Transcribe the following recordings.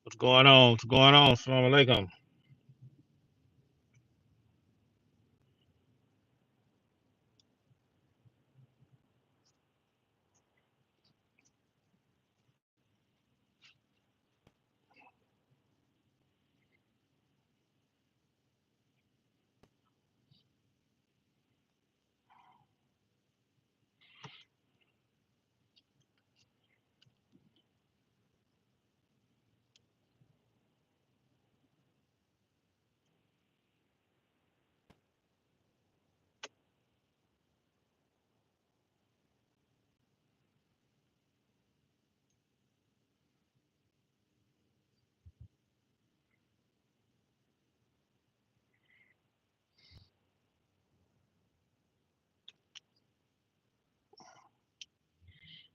What's going on? What's going on? Assalamu alaikum.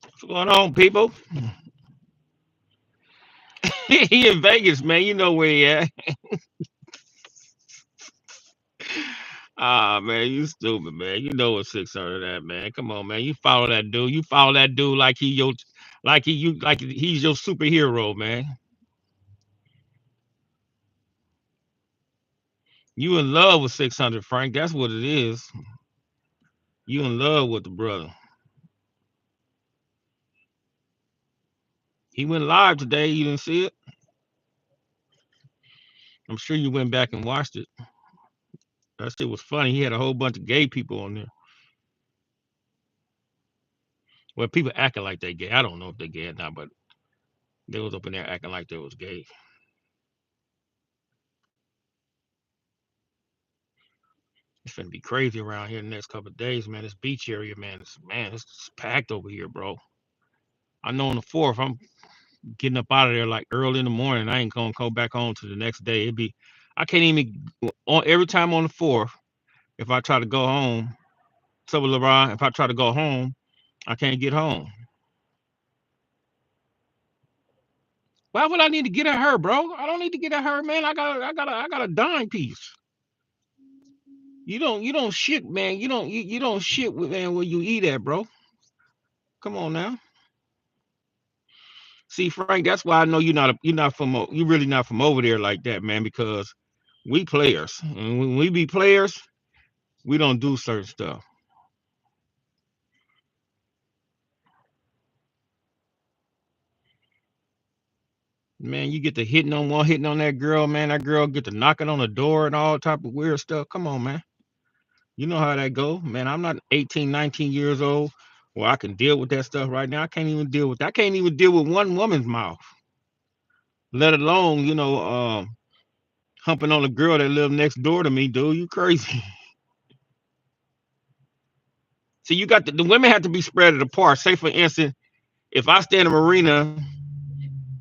What's going on, people? He in Vegas, man. You know where he at. Ah, man, you stupid, man. You know what 600 at, man. Come on, man. You follow that dude. You follow that dude like he's your superhero, man. You in love with 600, Frank. That's what it is. You in love with the brother. He went live today. You didn't see it? I'm sure you went back and watched it. That shit was funny. He had a whole bunch of gay people on there. Well, people acting like they gay. I don't know if they gay or not, but they was up in there acting like they was gay. It's gonna be crazy around here in the next couple of days, man. This beach area, it's packed over here, bro. I know on the fourth, I'm getting up out of there like early in the morning. I ain't gonna go back home to the next day. I can't even on every time on the fourth. If I try to go home, if I try to go home, I can't get home. Why would I need to get at her, bro? I don't need to get at her, man. I got a dime piece. You don't shit, man. You don't shit with man where you eat at, bro. Come on now. See, Frank, that's why I know you're not you really not from over there like that, man, because we players. And when we be players, we don't do certain stuff. Man, you get to hitting on that girl, man. That girl get to knocking on the door and all type of weird stuff. Come on, man. You know how that go. Man, I'm not 18, 19 years old where I can deal with that stuff right now. I can't even deal with that. I can't even deal with one woman's mouth, let alone, humping on a girl that live next door to me, dude. You crazy. See, you got the women have to be spread apart. Say, for instance, if I stay in a marina,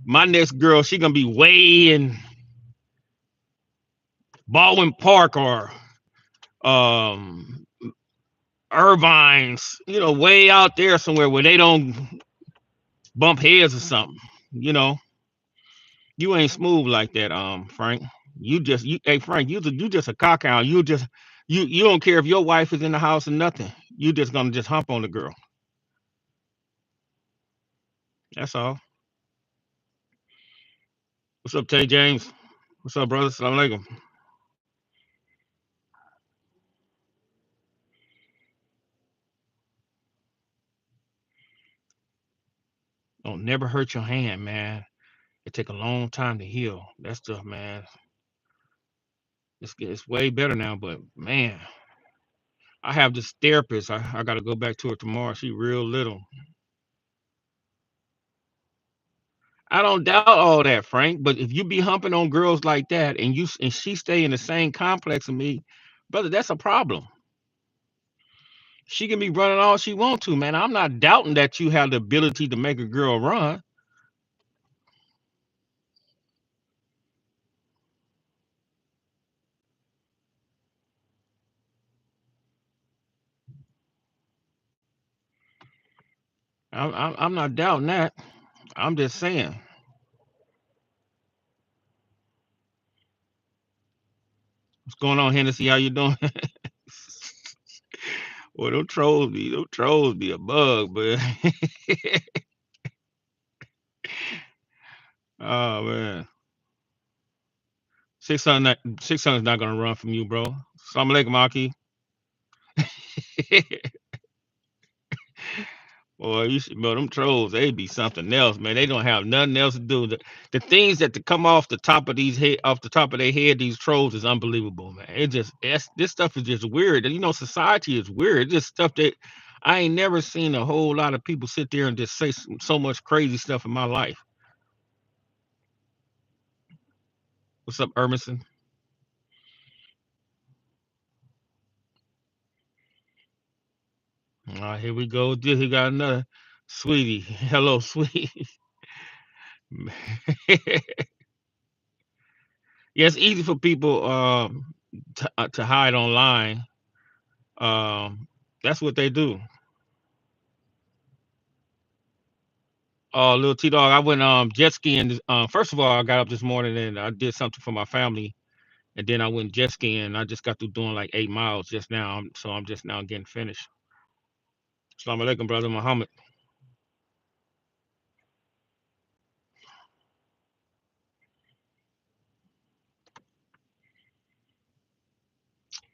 my next girl, she gonna be way in Baldwin Park or um Irvine's, way out there somewhere where they don't bump heads or something. You know, you ain't smooth like that, Frank. Hey Frank, you just a cock out. You don't care if your wife is in the house or nothing. You just gonna just hump on the girl. That's all. What's up, Tay James? What's up, brother? Assalamu alaikum. Don't never hurt your hand, man. It take a long time to heal. That stuff, man. It's way better now, but man, I have this therapist. I got to go back to her tomorrow. She real little. I don't doubt all that, Frank. But if you be humping on girls like that, and she stay in the same complex of me, brother, that's a problem. She can be running all she want to, man. I'm not doubting that you have the ability to make a girl run. I'm not doubting that. I'm just saying. What's going on, Hennessy? How you doing? Well, don't trolls be a bug, but oh man. 600 not gonna run from you, bro. Salam alaikum, Aki. Boy, you should, bro, them trolls, they be something else, man. They don't have nothing else to do. The things that to come off the top of off the top of their head, these trolls is unbelievable, man. This stuff is just weird. And society is weird. It's just stuff that I ain't never seen a whole lot of people sit there and just say so much crazy stuff in my life. What's up, Ermison? Here we go. He got another sweetie. Hello, sweetie. Yeah, it's easy for people to hide online. That's what they do. Oh, little T dog, I went jet skiing. First of all, I got up this morning and I did something for my family, and then I went jet skiing. I just got through doing like 8 miles just now, so I'm just now getting finished. Assalamu alaikum, brother Muhammad.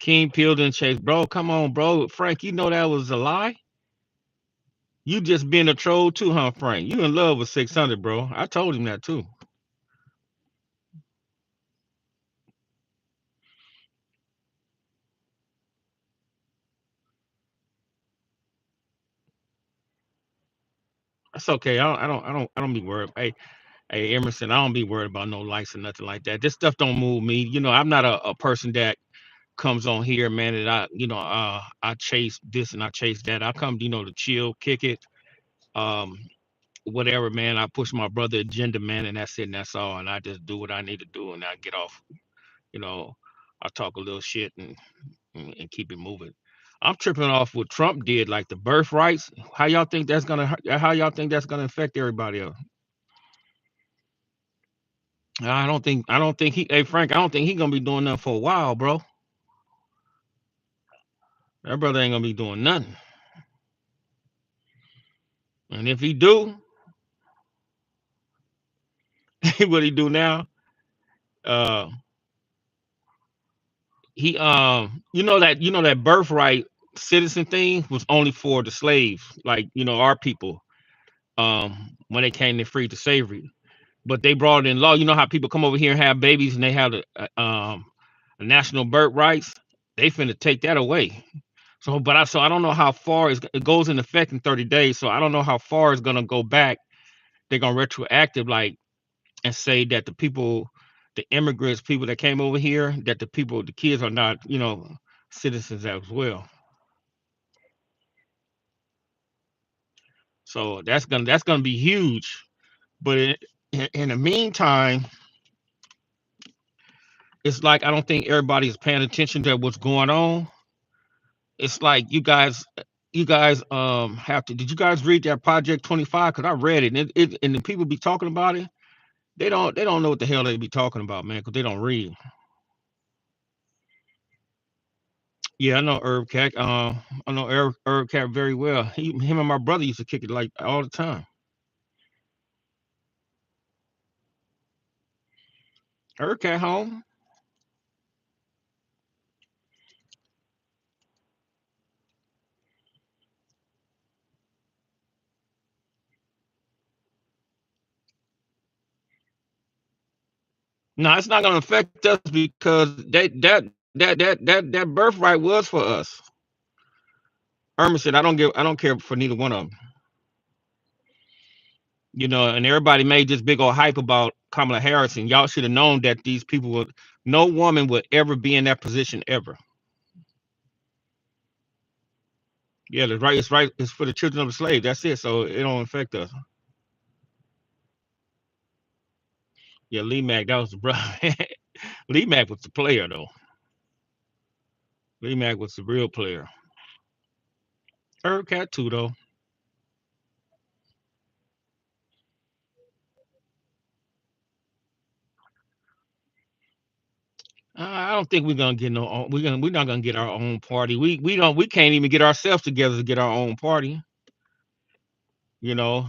King peeled and chased, bro. Come on, bro. Frank, you know that was a lie. You just been a troll too, huh, Frank? You in love with 600, bro. I told him that too. That's okay. I don't be worried. Hey, Emerson, I don't be worried about no likes or nothing like that. This stuff don't move me. I'm not a person that comes on here, man, and I chase this and I chase that. I come, to chill, kick it, um, whatever, man. I push my brother agenda, man, and that's it and that's all. And I just do what I need to do and I get off, you know, I talk a little shit and keep it moving. I'm tripping off what Trump did, like the birth rights. How y'all think that's gonna affect everybody else? I don't think he hey Frank, I don't think he gonna be doing nothing for a while, bro. That brother ain't gonna be doing nothing. And if he do, what he do now, uh that birthright citizen thing was only for the slaves, like our people, when they came to free to slavery. But they brought it in law. You know how people come over here and have babies and they have a national birth rights. They finna take that away. So I don't know how far it goes in effect in 30 days. So I don't know how far it's gonna go back. They're gonna retroactive like and say that the immigrants, people that came over here, that the kids are not, citizens as well. So that's gonna be huge. But in the meantime, it's like I don't think everybody's paying attention to what's going on. It's like you guys have to. Did you guys read that Project 25? Because I read it, and the people be talking about it. They don't know what the hell they be talking about, man, because they don't read. Yeah, I know Herb Cat. I know Herb Cat very well. Him and my brother used to kick it like all the time. Herb Cat home. No, it's not gonna affect us because that birthright was for us. Irma said, I don't care for neither one of them. And everybody made this big old hype about Kamala Harris, and y'all should have known that these people would, no woman would ever be in that position ever. Yeah, the right, it's right, it's for the children of the slave. That's it. So it don't affect us. Yeah, Lee Mack, that was the brother. Lee Mack was the player though. Lee Mack was the real player. Herb Cat too though. I don't think we're gonna get no. We're not gonna get our own party. We can't even get ourselves together to get our own party.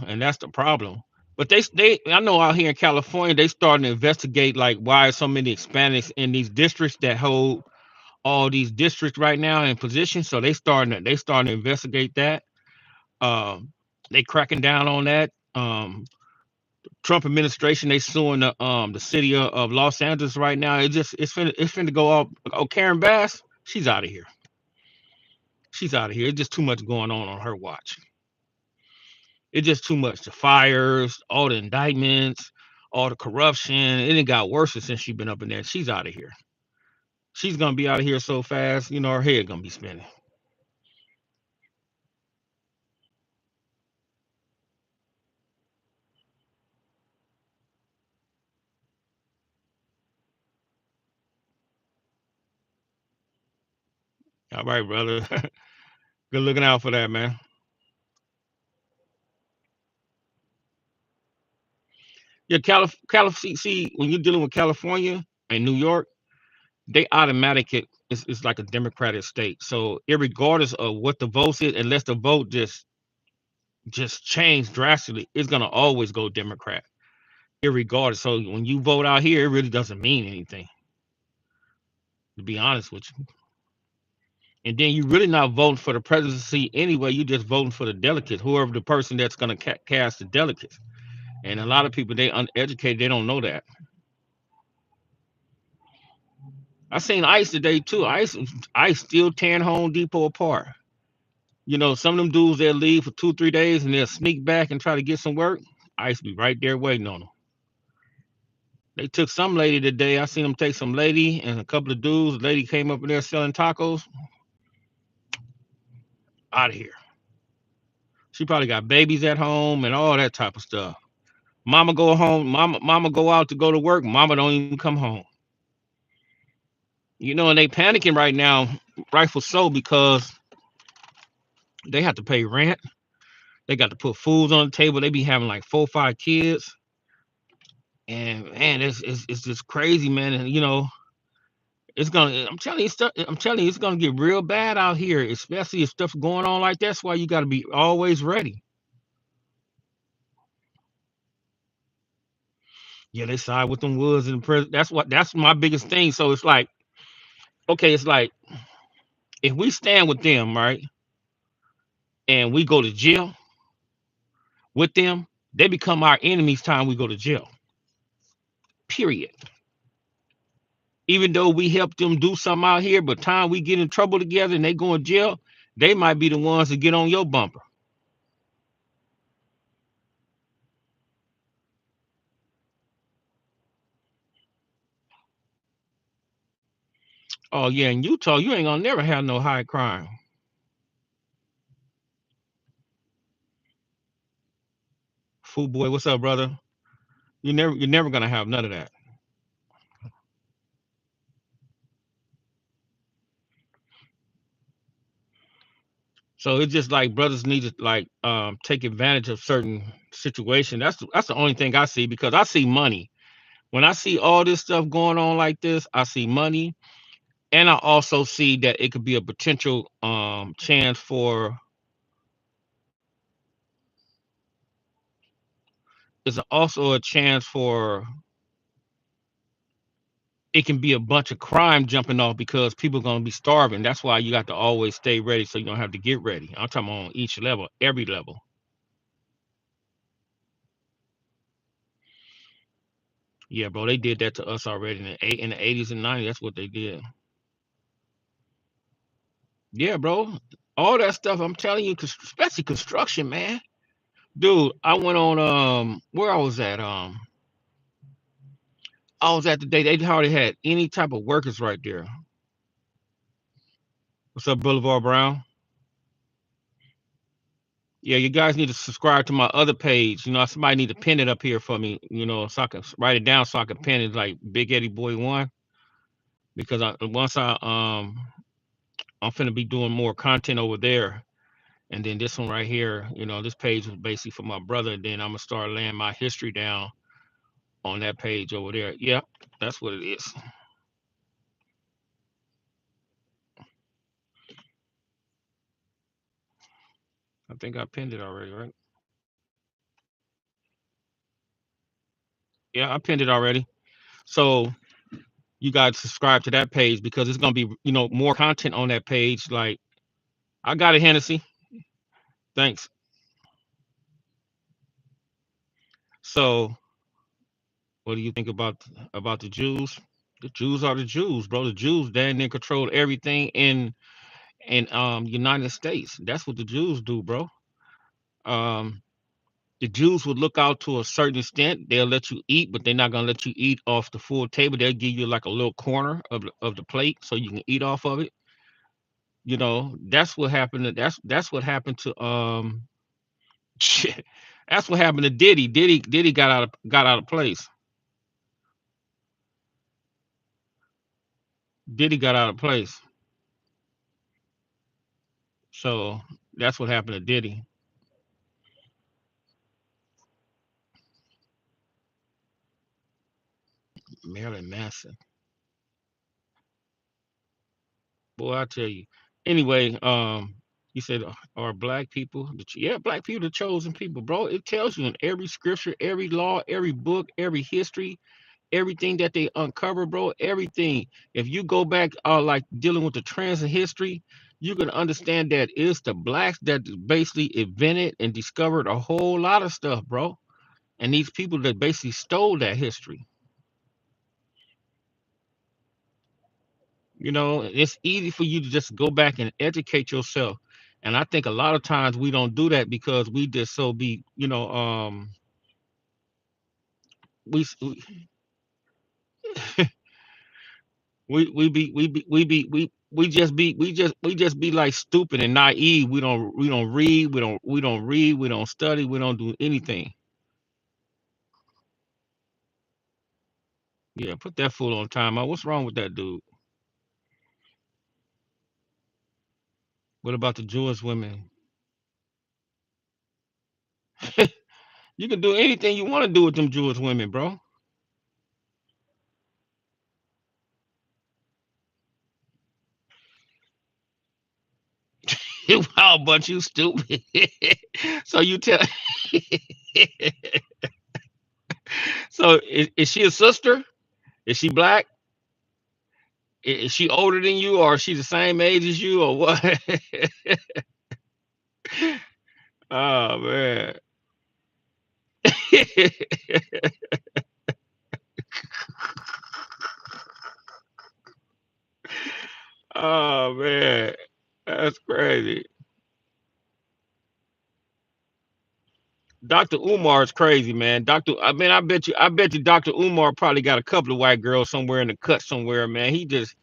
And that's the problem. But they I know out here in California they starting to investigate like why so many Hispanics in these districts that hold all these districts right now in position. So they starting to investigate that. Um, they cracking down on that. Trump administration they suing the city of Los Angeles right now. It's finna go off. Oh, Karen Bass, she's out of here. She's out of here. It's just too much going on her watch. It's just too much. The fires, all the indictments, all the corruption. It ain't got worse since she been up in there. She's out of here. She's gonna be out of here so fast, her head gonna be spinning. All right, brother. Good looking out for that, man. Yeah, see, when you're dealing with California and New York, they automatic it's like a democratic state. So regardless of what the vote is, unless the vote just change drastically, it's gonna always go Democrat, irregardless. So when you vote out here, it really doesn't mean anything, to be honest with you. And then you really not voting for the presidency anyway. You just voting for the delegates, whoever the person that's gonna cast the delegates. And a lot of people they uneducated, they don't know that. I seen ICE today too. ICE still tearing Home Depot apart. Some of them dudes they'll leave for 2, 3 days and they'll sneak back and try to get some work. ICE be right there waiting on them. They took some lady today. I seen them take some lady and a couple of dudes. The lady came up in there selling tacos. Out of here. She probably got babies at home and all that type of stuff. Mama go home. Mama go out to go to work. Mama don't even come home. And they panicking right now, rightful so, because they have to pay rent. They got to put foods on the table. They be having like 4, 5 kids. And man, it's just crazy, man. And it's gonna. I'm telling you, it's gonna get real bad out here, especially if stuff's going on like that. That's why you got to be always ready. Yeah, they side with them woods and the prison. That's my biggest thing. So it's like, okay, it's like if we stand with them, right, and we go to jail with them, they become our enemies. Time we go to jail. Period. Even though we help them do something out here, but time we get in trouble together and they go in jail, they might be the ones that get on your bumper. Oh yeah, in Utah, you ain't gonna never have no high crime. Fool boy, what's up, brother? You're never gonna have none of that. So it's just like brothers need to like take advantage of certain situations. That's the only thing I see, because I see money. When I see all this stuff going on like this, I see money, and I also see that it could be a potential chance for it's also a chance for it can be a bunch of crime jumping off because people are gonna be starving. That's why you got to always stay ready so you don't have to get ready. I'm talking on each level, every level. Yeah, bro, they did that to us already in the 80s and 90s. That's what they did. Yeah, bro. All that stuff I'm telling you, especially construction, man. Dude, I went on where I was at. I was at the day they hardly had any type of workers right there. What's up, Boulevard Brown? Yeah, you guys need to subscribe to my other page. Somebody need to pin it up here for me, so I can write it down so I can pin it like Big Eddie Boy One. Because once I'm finna be doing more content over there. And then this one right here, this page was basically for my brother. Then I'm gonna start laying my history down on that page over there. Yep, that's what it is. I think I pinned it already, right? Yeah, I pinned it already. So you guys subscribe to that page because it's gonna be more content on that page. Like I got it, Hennessy. Thanks. So what do you think about the Jews? The Jews are the Jews, bro. The Jews they control everything in United States. That's what the Jews do, bro. Um, the Jews would look out to a certain extent. They'll let you eat, but they're not gonna let you eat off the full table. They'll give you like a little corner of the plate so you can eat off of it. That's what happened. That's what happened to shit. That's what happened to Diddy. Diddy got out of place. Diddy got out of place. So that's what happened to Diddy. Marilyn Manson. Boy, I tell you. Anyway, you said are black people yeah, black people the chosen people, bro. It tells you in every scripture, every law, every book, every history, everything that they uncover, bro, everything. If you go back, like dealing with the trends in history, you can understand that it's the blacks that basically invented and discovered a whole lot of stuff, bro. And these people that basically stole that history. It's easy for you to just go back and educate yourself. And I think a lot of times we don't do that because we just so be, we we just be like stupid and naive. We don't read, we don't study, we don't do anything. Yeah, put that fool on timeout. What's wrong with that dude? What about the Jewish women? You can do anything you want to do with them Jewish women, bro. Wow, but you stupid. So you tell so is she a sister? Is she black? Is she older than you or is she the same age as you or what? Oh man. Oh man. That's crazy. Dr. Umar is crazy, man. I bet you Dr. Umar probably got a couple of white girls somewhere in the cut somewhere, man. He just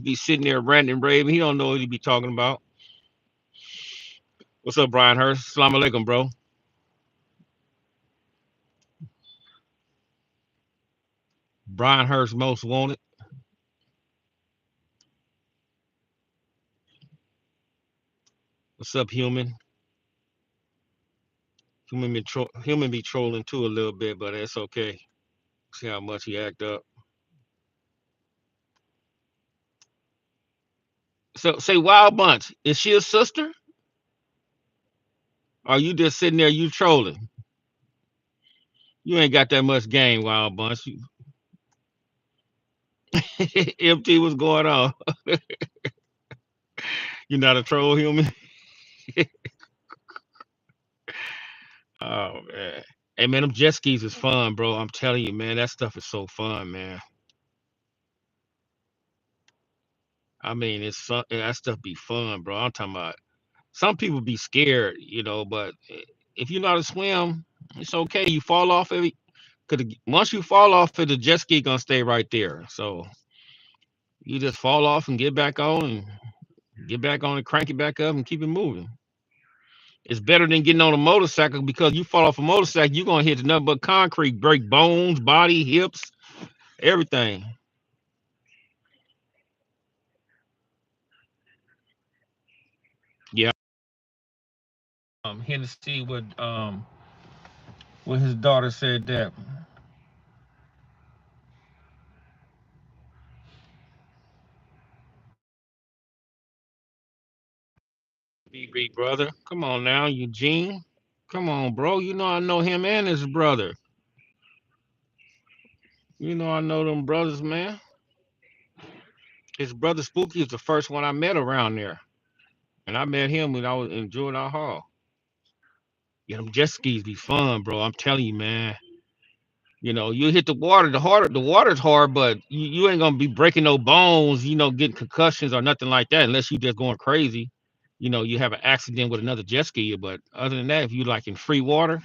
be sitting there ranting and raving. He don't know what he be talking about. What's up, Brian Hurst? Salam alaikum, bro. Brian Hurst most wanted. What's up, human? Human be trolling too a little bit, but that's okay. See how much he act up. So say Wild Bunch, is she a sister? Or you just sitting there you trolling? You ain't got that much game, Wild Bunch. MT, what's going on? You not a troll human? Oh man. Hey man, them jet skis is fun, bro. I'm telling you, man, that stuff is so fun, man. I mean, that stuff be fun, bro. I'm talking about some people be scared, but if you know how to swim, it's okay. You fall off of it, cause once you fall off of the jet ski gonna stay right there. So you just fall off and get back on and crank it back up and keep it moving. It's better than getting on a motorcycle because you fall off a motorcycle, you're gonna hit nothing but concrete, break bones, body, hips, everything. Yeah. Hennessy would when his daughter said that. BB brother, come on now, Eugene. Come on, bro. You know I know him and his brother. I know them brothers, man. His brother Spooky is the first one I met around there. And I met him when I was in Jordan Hall. Yeah, them jet skis be fun, bro. I'm telling you, man. You hit the water, the water's hard, but you ain't gonna be breaking no bones, getting concussions or nothing like that unless you just going crazy. You have an accident with another jet skier. But other than that, if you like in free water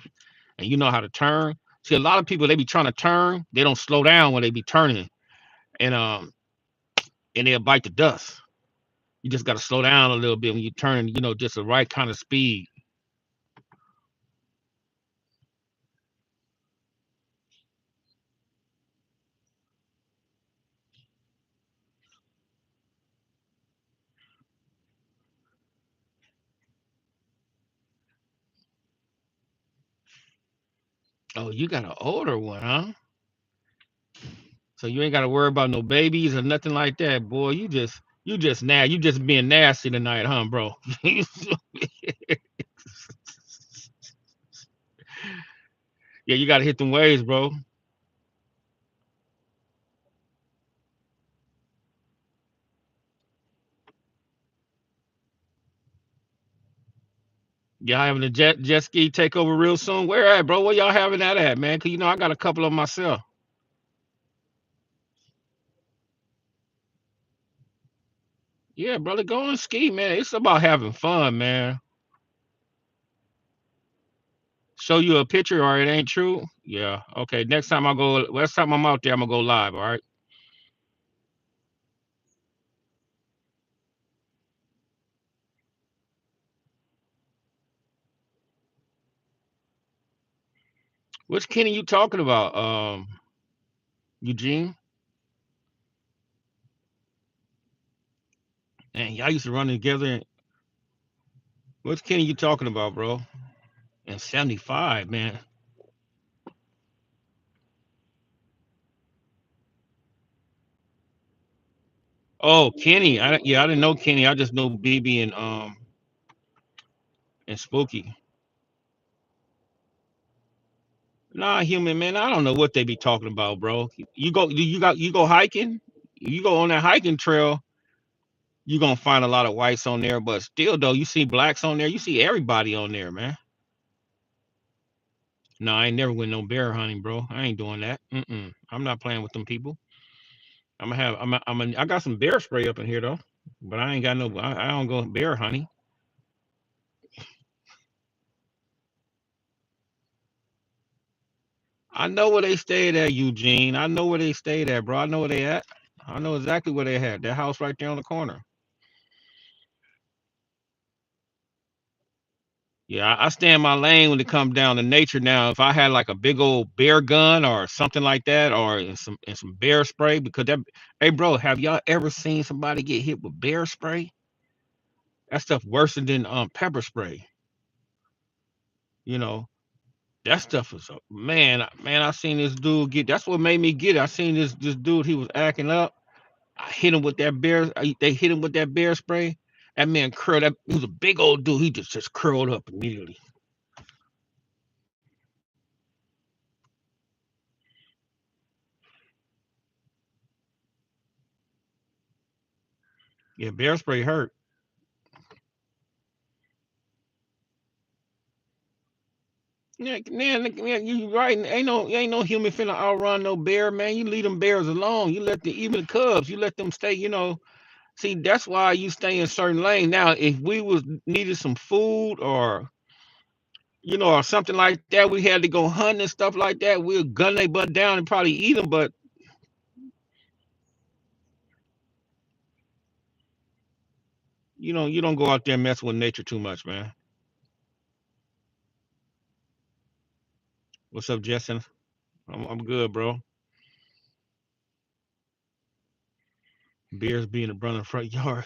and you know how to turn, see a lot of people they be trying to turn, they don't slow down when they be turning and they'll bite the dust. You just gotta slow down a little bit when you turn, just the right kind of speed. Oh, you got an older one, huh? So you ain't got to worry about no babies or nothing like that, boy. You just being nasty tonight, huh, bro? Yeah, you got to hit them waves, bro. Y'all having a jet ski take over real soon? Where at, bro? Where y'all having that at, man? Cause I got a couple of myself. Yeah, brother, go and ski, man. It's about having fun, man. Show you a picture or it ain't true? Yeah. Okay. Next time I'm out there, I'm gonna go live. All right. Which Kenny you talking about? Eugene. And y'all used to run together. Which Kenny you talking about, bro? And 75, man. Oh, Kenny. Yeah, I didn't know Kenny. I just know BB and Spooky. Nah, human man. I don't know what they be talking about, bro. You go hiking. You go on that hiking trail. You gonna find a lot of whites on there, but still though, you see blacks on there. You see everybody on there, man. No, I ain't never went no bear hunting, bro. I ain't doing that. I'm not playing with them people. I'm gonna have. I got some bear spray up in here though, but I ain't got no. I don't go bear hunting. I know where they stayed at, Eugene. I know where they stayed at, bro. I know where they at. I know exactly where they had that house right there on the corner. Yeah, I stay in my lane when it comes down to nature. Now, if I had like a big old bear gun or something like that, or some bear spray, because that, hey, bro, have y'all ever seen somebody get hit with bear spray? That stuff worse than pepper spray. You know, that stuff is man. I seen this dude get. That's what made me get it. I seen this dude. He was acting up. I hit him with that bear. They hit him with that bear spray. That man curled up. He was a big old dude. He just curled up immediately. Yeah, bear spray hurt. Yeah, man, you right. Ain't no human finna outrun no bear, man. You leave them bears alone. You let the even the cubs. You let them stay. See, that's why you stay in certain lane. Now, if we was needed some food or something like that, we had to go hunting and stuff like that. We'll gun their butt down and probably eat them. But you don't go out there messing with nature too much, man. What's up, Justin? I'm good, bro. Bears being in the front yard.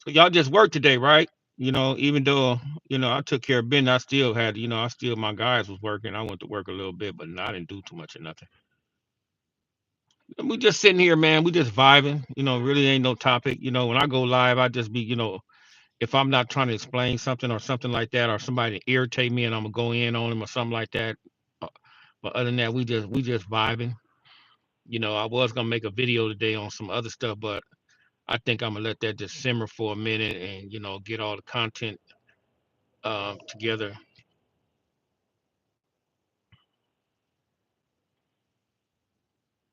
So y'all just worked today, right? Even though I took care of Ben, I still had I still my guys was working. I went to work a little bit, but I didn't do too much of nothing. We just sitting here, man. We just vibing. Really ain't no topic. When I go live, I just be, if I'm not trying to explain something or something like that, or somebody irritate me and I'm gonna go in on them or something like that. Uh, But other than that, we just vibing. I was gonna make a video today on some other stuff, but I think I'm gonna let that just simmer for a minute and get all the content together.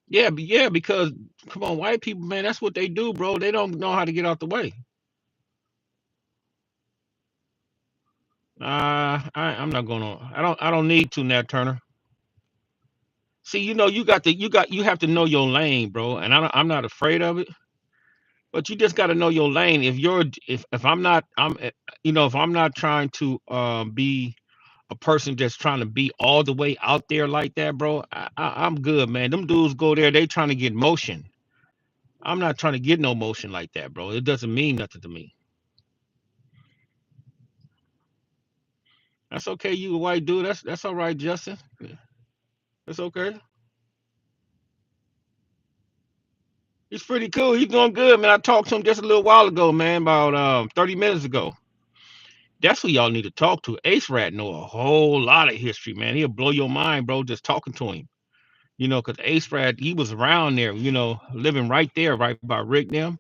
Yeah, yeah, because come on, white people, man, that's what they do, bro. They don't know how to get out the way. I'm not gonna. I don't need to, Nat Turner. See, you have to know your lane, bro. And I'm not afraid of it, but you just got to know your lane. If I'm not, if I'm not trying to be a person that's trying to be all the way out there like that, bro, I'm good, man. Them dudes go there, they trying to get motion. I'm not trying to get no motion like that, bro. It doesn't mean nothing to me. That's okay, you a white dude. That's all right, Justin. That's okay. He's pretty cool. He's doing good, man. I talked to him just a little while ago, man, about 30 minutes ago. That's who y'all need to talk to. Ace Rat know a whole lot of history, man. He'll blow your mind, bro, just talking to him. Because Ace Rat, he was around there, living right there, right by Rick them.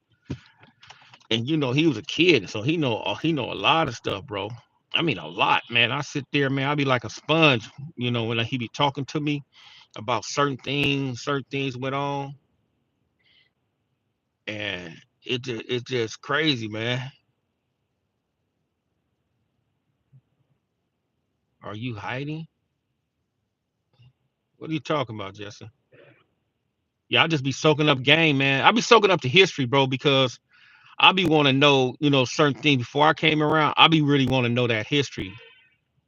And he was a kid, so he know a lot of stuff, bro. I mean a lot, man. I sit there, man. I be like a sponge, when he be talking to me about certain things went on, and it's just crazy, man. Are you hiding? What are you talking about, Justin? Yeah, I just be soaking up game, man. I be soaking up the history, bro, because I be want to know, certain things before I came around. I be really want to know that history,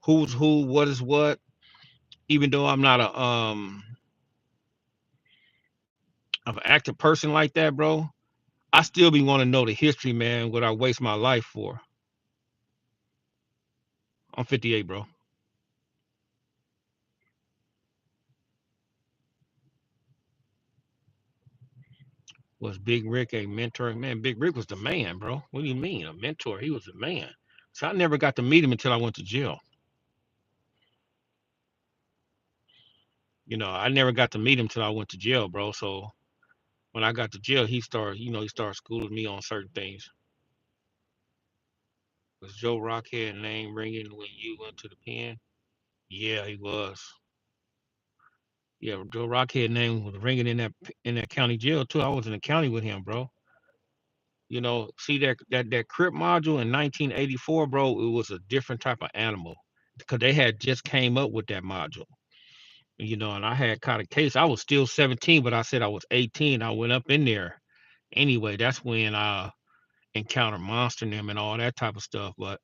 who's who, what is what. Even though I'm not of an active person like that, bro, I still be want to know the history, man. What I waste my life for. I'm 58, bro. Was Big Rick a mentor? Man, Big Rick was the man, bro. What do you mean a mentor? He was the man. So I never got to meet him until I went to jail. I never got to meet him till I went to jail, bro. So when I got to jail, he started schooling me on certain things. Was Joe Rockhead name ringing when you went to the pen? Yeah, he was. Yeah, Joe Rockhead name was ringing in that county jail too. I was in the county with him, bro. See that Crip module in 1984, bro. It was a different type of animal because they had just came up with that module. And I had caught a case. I was still 17, but I said I was 18. I went up in there anyway. That's when I encountered monster and them and all that type of stuff. But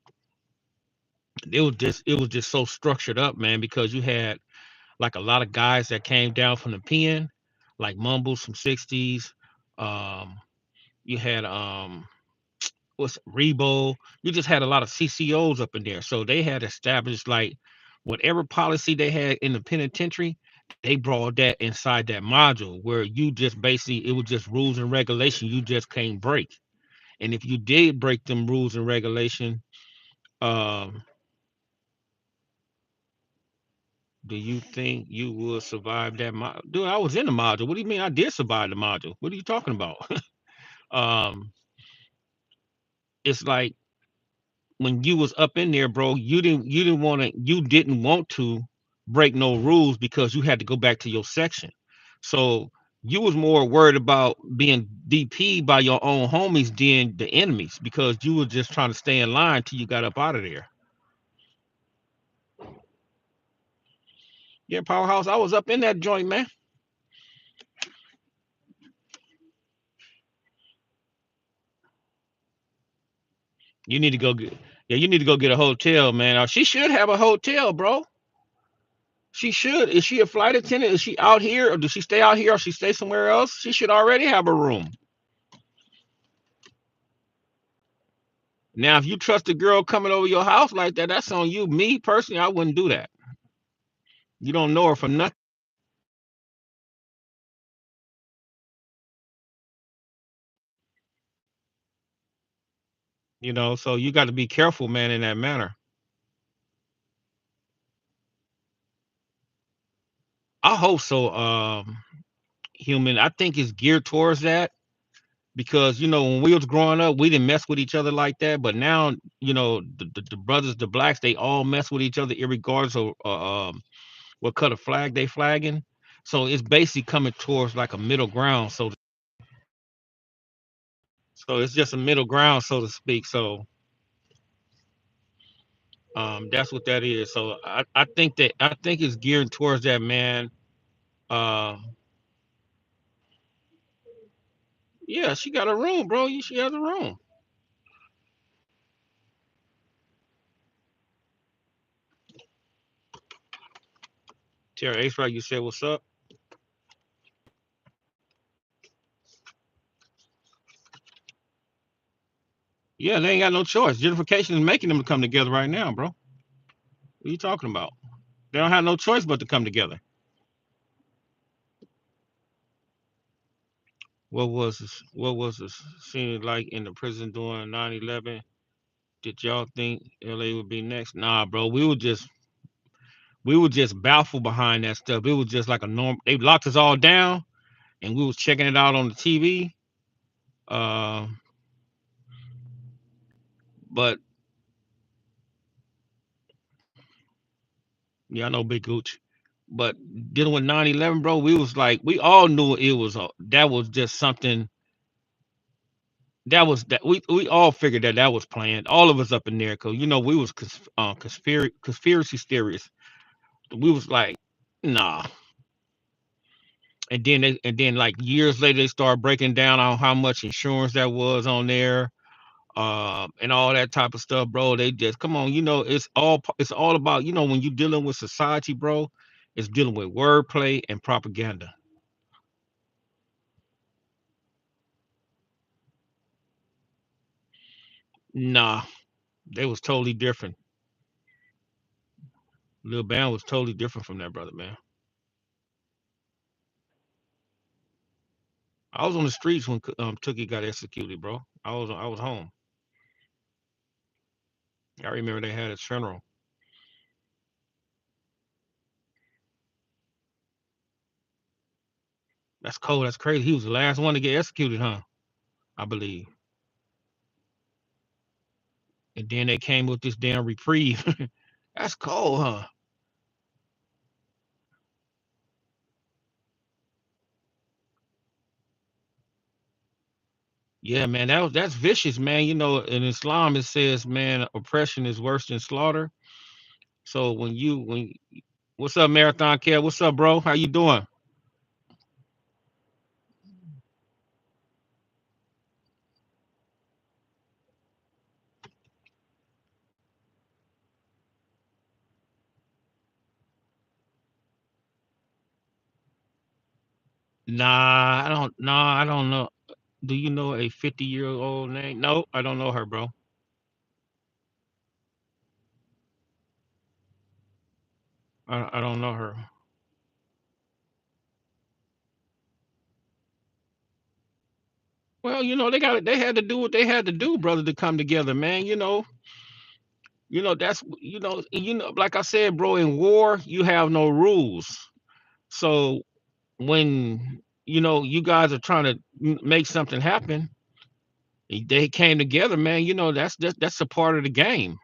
it was just so structured up, man, because you had like a lot of guys that came down from the pen, like Mumbles from '60s. Um, you had what's Rebo. You just had a lot of CCOs up in there, so they had established like whatever policy they had in the penitentiary. They brought that inside that module where you just basically it was just rules and regulation you just can't break. And if you did break them rules and regulation, um, do you think you will survive that module? Dude, I was in the module. What do you mean I did survive the module? What are you talking about? um, it's like when you was up in there, bro, you didn't want to break no rules because you had to go back to your section. So you was more worried about being DP by your own homies than the enemies because you were just trying to stay in line till you got up out of there. Yeah, powerhouse. I was up in that joint, man. You need to go get Yeah, you need to go get a hotel, man. She should have a hotel, bro. She should. Is she a flight attendant? Is she out here or does she stay out here or she stay somewhere else? She should already have a room. Now, if you trust a girl coming over your house like that, that's on you. Me personally, I wouldn't do that. You don't know her for nothing. So you got to be careful, man, in that manner. I hope so. Human, I think it's geared towards that because when we was growing up, we didn't mess with each other like that. But now, the brothers, the blacks, they all mess with each other, regardless of what color flag they flagging. So it's basically coming towards like a middle ground. So it's just a middle ground, so to speak. So that's what that is. So I think it's geared towards that, man. Uh, yeah, she got a room, bro. She has a room. Tara Ace, right? You said what's up? Yeah, they ain't got no choice. Gentrification is making them come together right now, bro. What are you talking about? They don't have no choice but to come together. What was this scene like in the prison during 9/11? Did y'all think LA would be next? Nah, bro. We were just baffled behind that stuff. It was just like a norm. They locked us all down, and we was checking it out on the TV. Uh, but yeah, I know Big Gooch. But dealing with 9/11, bro, we was like, we all knew it was that was just something that we all figured that was planned. All of us up in there, because we was conspiracy theorists. We was like, nah. And then like years later, they started breaking down on how much insurance that was on there, and all that type of stuff, bro. They just come on, it's all about when you dealing with society, bro. It's dealing with wordplay and propaganda. Nah, they was totally different. Lil Bam was totally different from that brother, man. I was on the streets when Tookie got executed, bro. I was home. I remember they had his funeral. That's cold. That's crazy. He was the last one to get executed, huh? I believe. And then they came with this damn reprieve. That's cold, huh? Yeah, man. That's vicious, man. In Islam it says, man, oppression is worse than slaughter. So when what's up, Marathon Care? What's up, bro? How you doing? I don't know. Do you know a 50-year-old name? No, I don't know her, bro. I don't know her. Well, they had to do what they had to do, brother, to come together, man. That's like I said, bro, in war, you have no rules. So when you guys are trying to make something happen, they came together, man. That's a part of the game.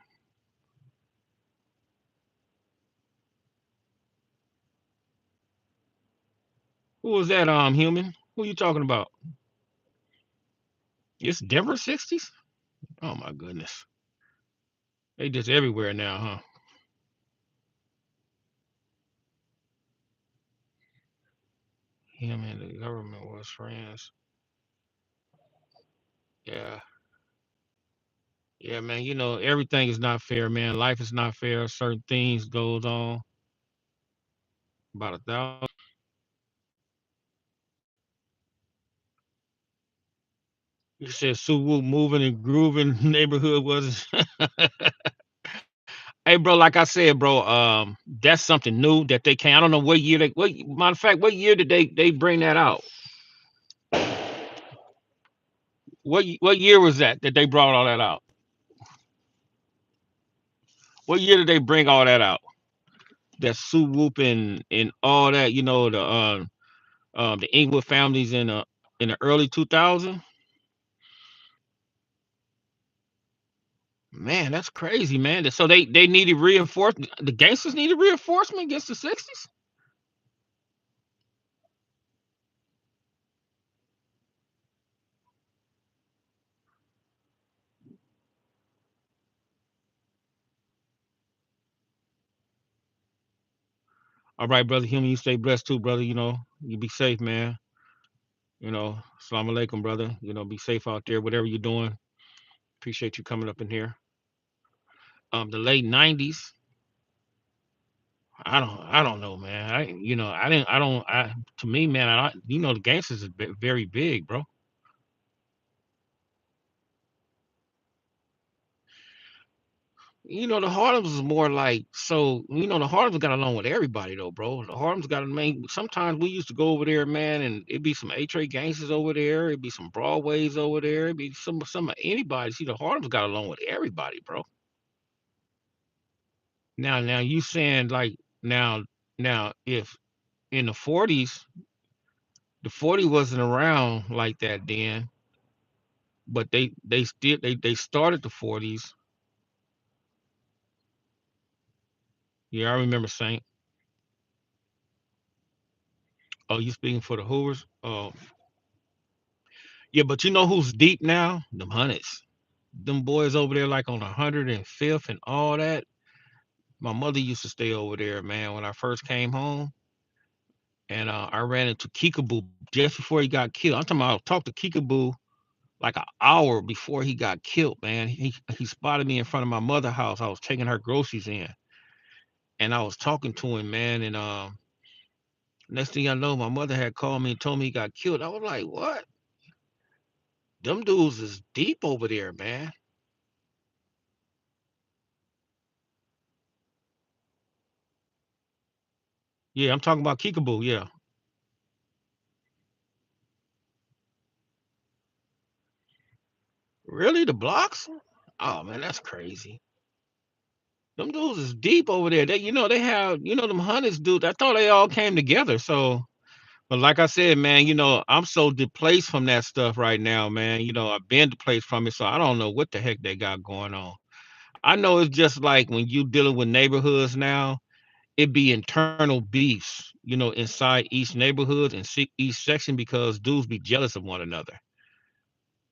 Who was that, human? Who you talking about? It's Denver 60s? Oh my goodness. They just everywhere now, huh? Him and the government was friends. Yeah. Yeah, man. Everything is not fair, man. Life is not fair. Certain things goes on. About 1,000. You said Suwu moving and grooving neighborhood was. Hey, bro. Like I said, bro. That's something new that they can. I don't know what year they. What matter of fact, what year did they bring that out? What year was that they brought all that out? What year did they bring all that out? That Sue Whoop and all that, the Inglewood families in the early 2000s. Man, that's crazy, man. So they needed reinforcement. The gangsters needed reinforcement against the 60s. All right, brother Human, you stay blessed too, brother. You be safe, man. Assalamu alaikum, brother. Be safe out there, whatever you're doing. Appreciate you coming up in here. The late 90s. I don't know, man. I didn't, I don't, to me, man, the gangsters is very big, bro. The Harlems is more like so. The Harlems got along with everybody though, bro. The Harlems got, man. Sometimes we used to go over there, man, and it'd be some A-Trade gangsters over there. It'd be some Broadways over there. It'd be some of anybody. See, the Harlems got along with everybody, bro. Now you saying like now if in the 40s, the 40 wasn't around like that then, but they still they started the 40s. Yeah, I remember saying, "Oh, you speaking for the Hoovers?" Oh, yeah, but you know who's deep now? Them Hunnits. Them boys over there, like on 105th and all that. My mother used to stay over there, man, when I first came home. And I ran into Kickaboo just before he got killed. I'm talking about I talked to Kickaboo like an hour before he got killed, man. He spotted me in front of my mother's house. I was taking her groceries in, and I was talking to him, man. And next thing I know, my mother had called me and told me he got killed. I was like, "What? Them dudes is deep over there, man." Yeah, I'm talking about Kickaboo. Yeah, really, the blocks? Oh man, that's crazy. Them dudes is deep over there. They have them hundreds dudes. I thought they all came together. So, but like I said, man, I'm so displaced from that stuff right now, man. I've been displaced from it, so I don't know what the heck they got going on. I know it's just like when you dealing with neighborhoods now, it be internal beefs, inside each neighborhood and each section because dudes be jealous of one another.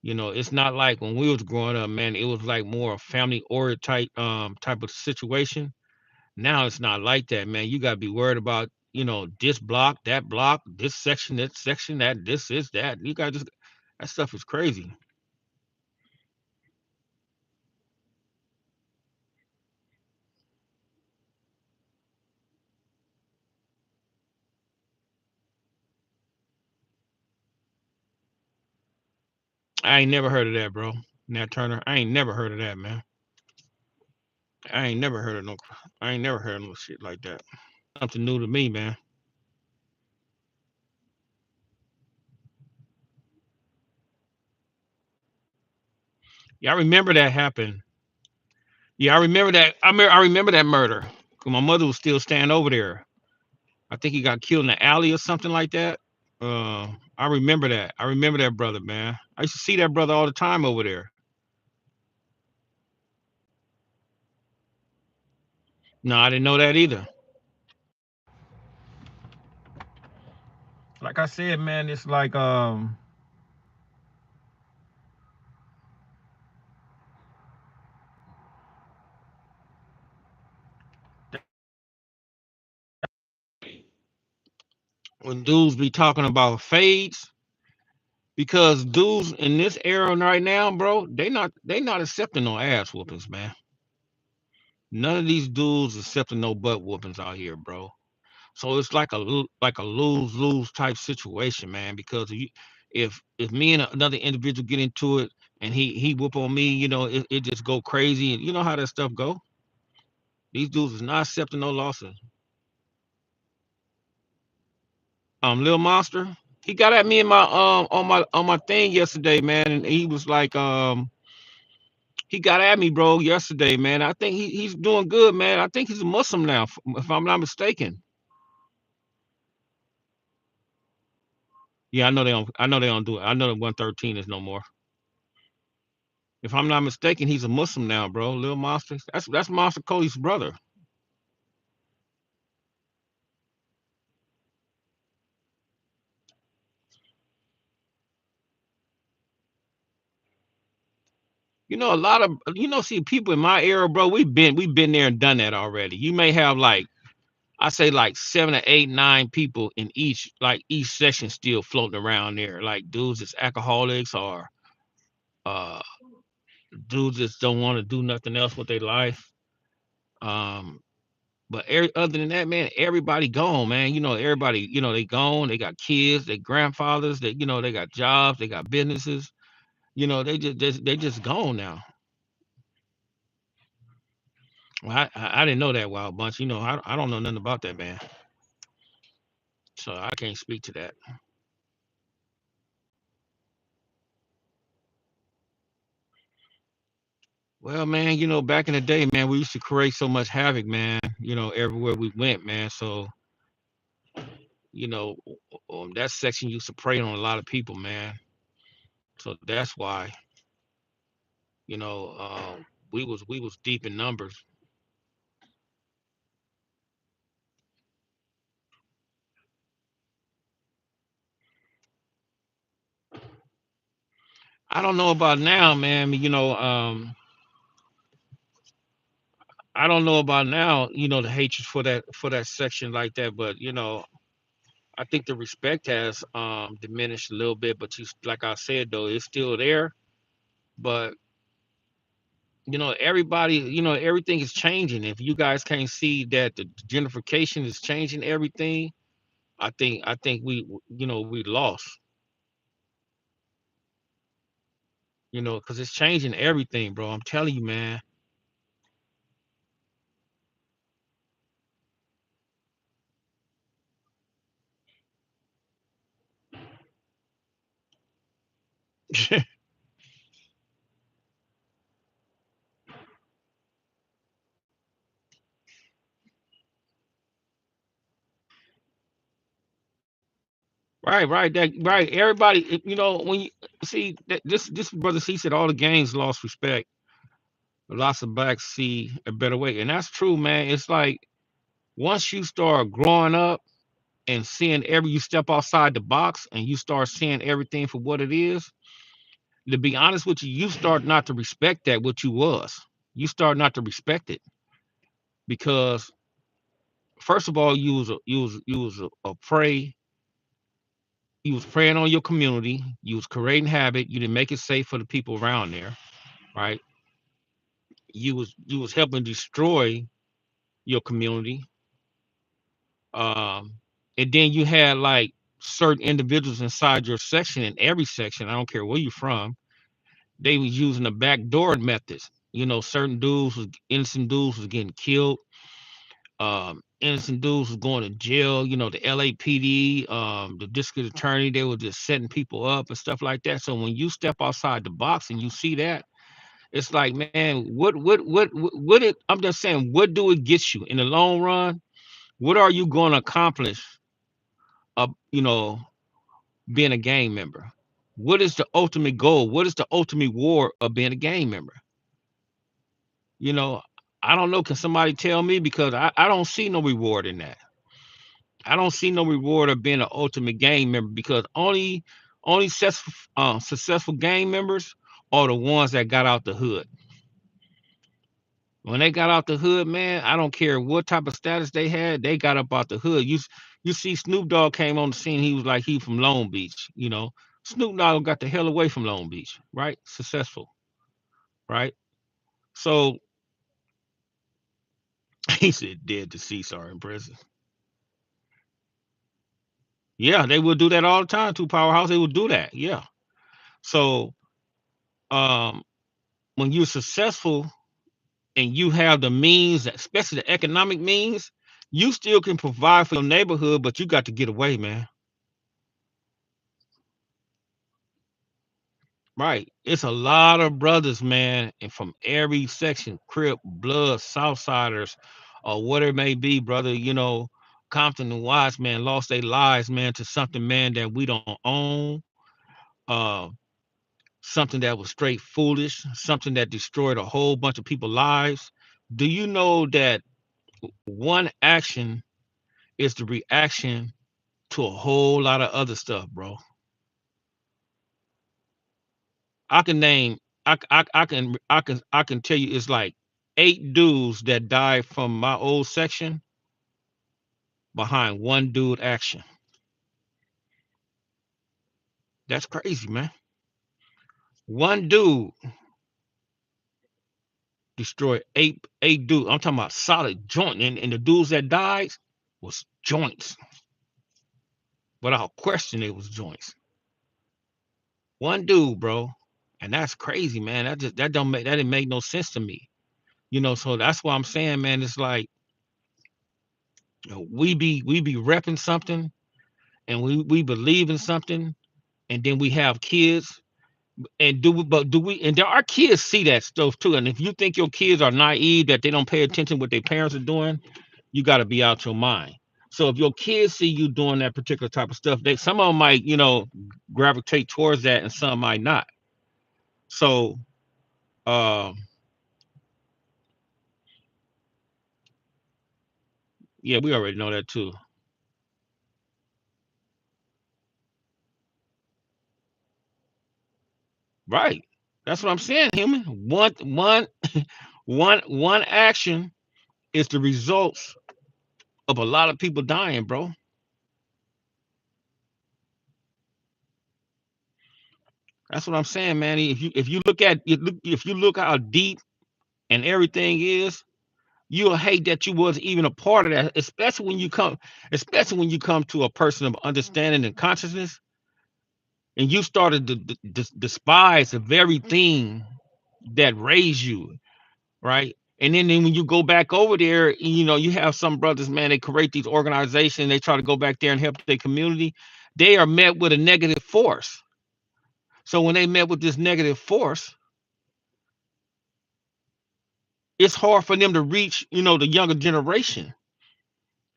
It's not like when we was growing up, man. It was like more a family oriented type of situation. Now it's not like that, man. You gotta be worried about, this block, this section, that this is that. You got just that stuff is crazy. I ain't never heard of that, bro. Nat Turner. I ain't never heard of that, man. I ain't never heard of no. I ain't never heard of no shit like that. Something new to me, man. Yeah, I remember that happened. Yeah, I remember that. I remember that murder. 'Cause my mother was still standing over there. I think he got killed in the alley or something like that. I remember that. I remember that brother, man. I used to see that brother all the time over there. No, I didn't know that either. Like I said, man, it's like when dudes be talking about fades, because dudes in this era right now, bro, they not accepting no ass whoopings, man. None of these dudes accepting no butt whoopings out here, bro. So it's like a lose lose type situation, man. Because if me and another individual get into it and he whoop on me, it just go crazy, and you know how that stuff go. These dudes is not accepting no losses. Lil Monster, he got at me in my on my thing yesterday, man, and he was like He got at me, bro, yesterday, man. I think he's doing good, man. I think he's a Muslim now, if I'm not mistaken. Yeah, I know they don't. I know they don't do it. I know that 113 is no more. If I'm not mistaken, he's a Muslim now, bro. Lil Monster. That's Monster Cody's brother. A lot of see people in my era, bro. We've been there and done that already. You may have like I say like 7 or 8, 9 people in each session still floating around there, like dudes that's alcoholics or uh dudes that don't want to do nothing else with their life. Um, but other than that, man, everybody gone, man. Everybody, they gone. They got kids, they grandfathers, they got jobs, they got businesses. They just gone now. Well, I didn't know that Wild Bunch. I don't know nothing about that, man. So I can't speak to that. Well, man, back in the day, man, we used to create so much havoc, man. Everywhere we went, man. So you know, that section used to prey on a lot of people, man. So that's why, you know, we was deep in numbers. I don't know about now, man. I don't know about now. The hatred for that section like that, but I think the respect has diminished a little bit. But like I said though, it's still there. But everybody, everything is changing. If you guys can't see that the gentrification is changing everything, I think we lost. Because it's changing everything, bro. I'm telling you, man. Right, right, that right. Everybody, when you see that this brother, he said all the gangs lost respect. Lots of blacks see a better way, and that's true, man. It's like once you start growing up and seeing you step outside the box and you start seeing everything for what it is. To be honest with you, you start not to respect that what you was. You start not to respect it because first of all, you was a prey. You was preying on your community. You was creating habit. You didn't make it safe for the people around there, right? You was helping destroy your community. Um, and then you had like certain individuals inside your section, in every section. I don't care where you're from. They was using the backdoor methods. Certain innocent dudes was getting killed. Innocent dudes was going to jail. The LAPD, the district attorney, they were just setting people up and stuff like that. So when you step outside the box and you see that, it's like, man, what it? I'm just saying, what do it get you in the long run? What are you going to accomplish? You know, being a gang member. What is the ultimate goal? What is the ultimate war of being a gang member? You know, I don't know. Can somebody tell me? Because I don't see no reward in that. I don't see no reward of being an ultimate gang member because only successful gang members are the ones that got out the hood. When they got out the hood, man, I don't care what type of status they had, they got up out the hood. You see, Snoop Dogg came on the scene. He was like he from Long Beach. Snoop Dogg got the hell away from Long Beach, right? Successful, right? So he said dead to Caesar in prison. Yeah, they would do that all the time. Two Powerhouse, they would do that. Yeah. So um, when you're successful and you have the means, especially the economic means, you still can provide for your neighborhood, but you got to get away, man. Right. It's a lot of brothers, man, and from every section, Crip, Blood, Southsiders, or whatever it may be, brother, Compton and Watts, man, lost their lives, man, to something, man, that we don't own. Uh, Something that was straight foolish, something that destroyed a whole bunch of people's lives. Do you know that one action is the reaction to a whole lot of other stuff, bro? I can name, I can tell you, it's like 8 dudes that died from my old section behind one dude action. That's crazy, man. One dude destroyed eight dudes. I'm talking about solid joint, and the dudes that died was joints. Without question, they was joints. One dude, bro, and that's crazy, man. That didn't make no sense to me. So that's why I'm saying, man. It's like we be repping something, and we believe in something, and then we have kids, and do we, and there are kids see that stuff too. And if you think your kids are naive, that they don't pay attention what their parents are doing, you got to be out your mind. So if your kids see you doing that particular type of stuff, some of them might gravitate towards that, and some might not. So uh, yeah, we already know that too. Right. That's what I'm saying, human. One action is the results of a lot of people dying, bro. That's what I'm saying, man. If you look how deep and everything is, you'll hate that you wasn't even a part of that. Especially when you come to a person of understanding and consciousness, and you started to despise the very thing that raised you, right? And then when you go back over there, you have some brothers, man, they create these organizations, they try to go back there and help their community. They are met with a negative force. So when they met with this negative force, it's hard for them to reach, the younger generation.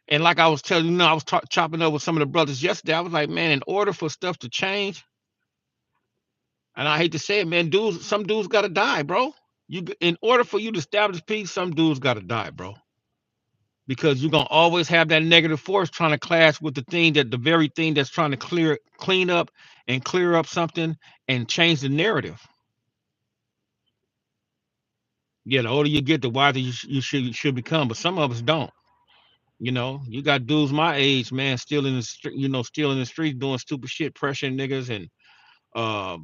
And like I was telling you, I was chopping up with some of the brothers yesterday. I was like, man, in order for stuff to change, and I hate to say it, man, some dudes got to die, bro. In order for you to establish peace, some dudes got to die, bro. Because you're gonna always have that negative force trying to clash with the very thing that's trying to clean up and clear up something and change the narrative. Yeah, the older you get, the wiser you should become. But some of us don't. You got dudes my age, man, still in the street, still in the street doing stupid shit, pressuring niggas and uh,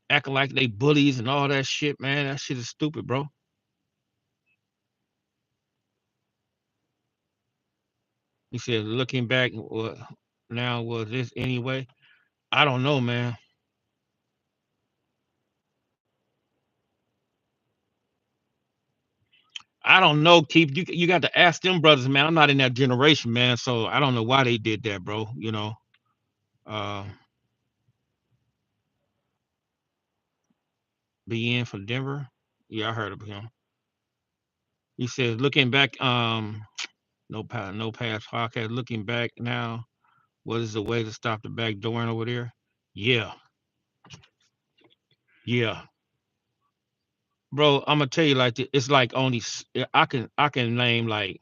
acting like they bullies and all that shit, man. That shit is stupid, bro. He said, looking back, now was this anyway? I don't know, man. I don't know, Keith. You got to ask them brothers, man. I'm not in that generation, man, so I don't know why they did that, bro. Uh, be in for Denver. Yeah, I heard of him. He says, looking back, no past podcast. Looking back now, what is the way to stop the back dooring over there? Yeah, yeah, bro. I'm gonna tell you like this. It's like only I can name like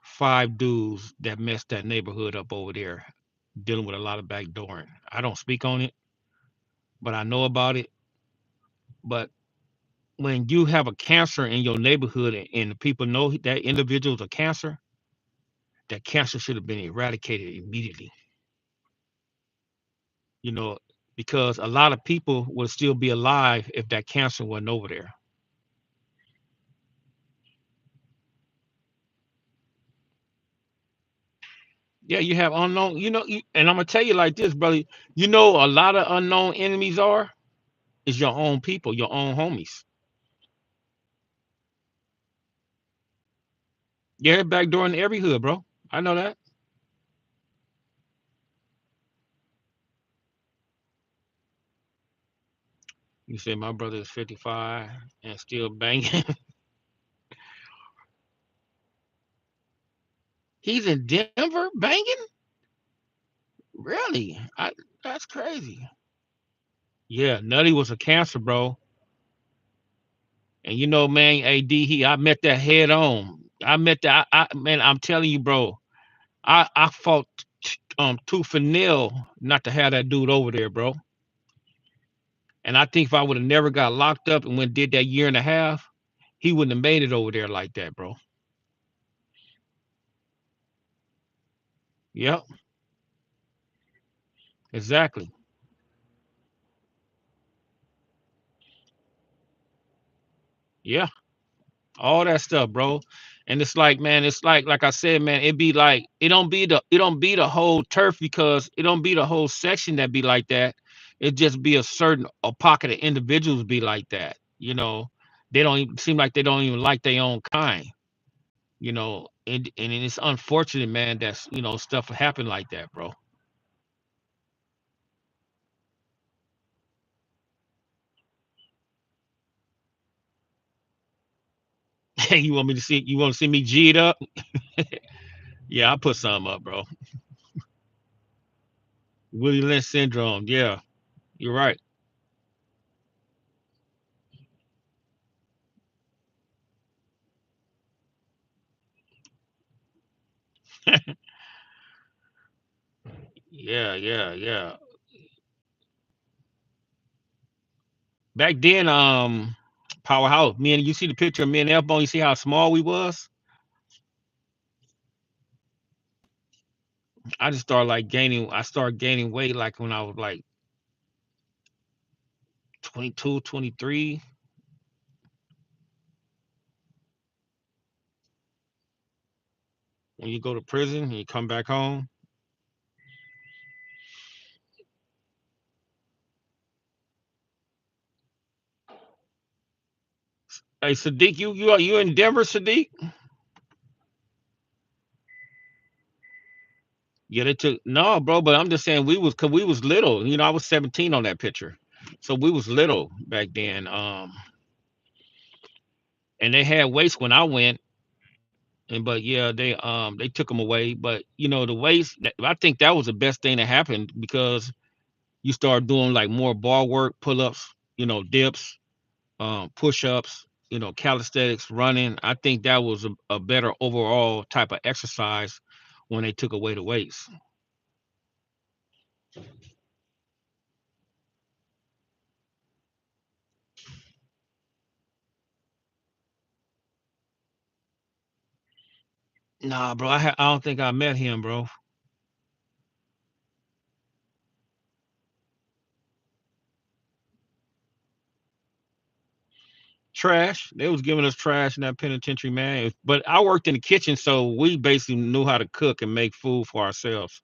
5 dudes that messed that neighborhood up over there, dealing with a lot of back dooring. I don't speak on it, but I know about it. But when you have a cancer in your neighborhood, and the people know that individual's a cancer, that cancer should have been eradicated immediately. You know, because a lot of people would still be alive if that cancer wasn't over there. Yeah, you have unknown, and I'm gonna tell you like this, brother. A lot of unknown enemies is your own people, your own homies. Yeah, back door in every hood, bro. I know that. You said my brother is 55 and still banging. He's in Denver banging? Really? That's crazy. Yeah, Nutty was a cancer, bro. And you know, man, AD, I met that head on. I met that. Man, I'm telling you, bro. I fought tooth and nail not to have that dude over there, bro. And I think if I would have never got locked up and went did that year and a half, he wouldn't have made it over there like that, bro. Yep, exactly. Yeah, all that stuff, bro. And it's like, man, it's like I said, man, it be like it don't be the whole turf because it don't be the whole section that be like that. It just be a pocket of individuals be like that. They don't even seem like they don't even like their own kind. And it's unfortunate, man. That's stuff happen like that, bro. Hey, you want to see me G'd up? Yeah, I put some up, bro. Willie Lynch syndrome. Yeah, you're right. Yeah, yeah, yeah. Back then, powerhouse. You see the picture of me and F Bone. You see how small we was. I just started like gaining. I started gaining weight like when I was like 22, 23. When you go to prison and you come back home. Hey, Sadiq, you in Denver, Sadiq? Yeah, they took no, bro. But I'm just saying cause we was little. I was 17 on that picture, so we was little back then. And they had weights when I went, and but yeah, they took them away. But the weights, I think that was the best thing that happened because you start doing like more bar work, pull ups, dips, push ups, calisthenics, running. I think that was a better overall type of exercise when they took away the weights. Nah, bro, I don't think I met him, bro. Trash. They was giving us trash in that penitentiary, man. But I worked in the kitchen, so we basically knew how to cook and make food for ourselves.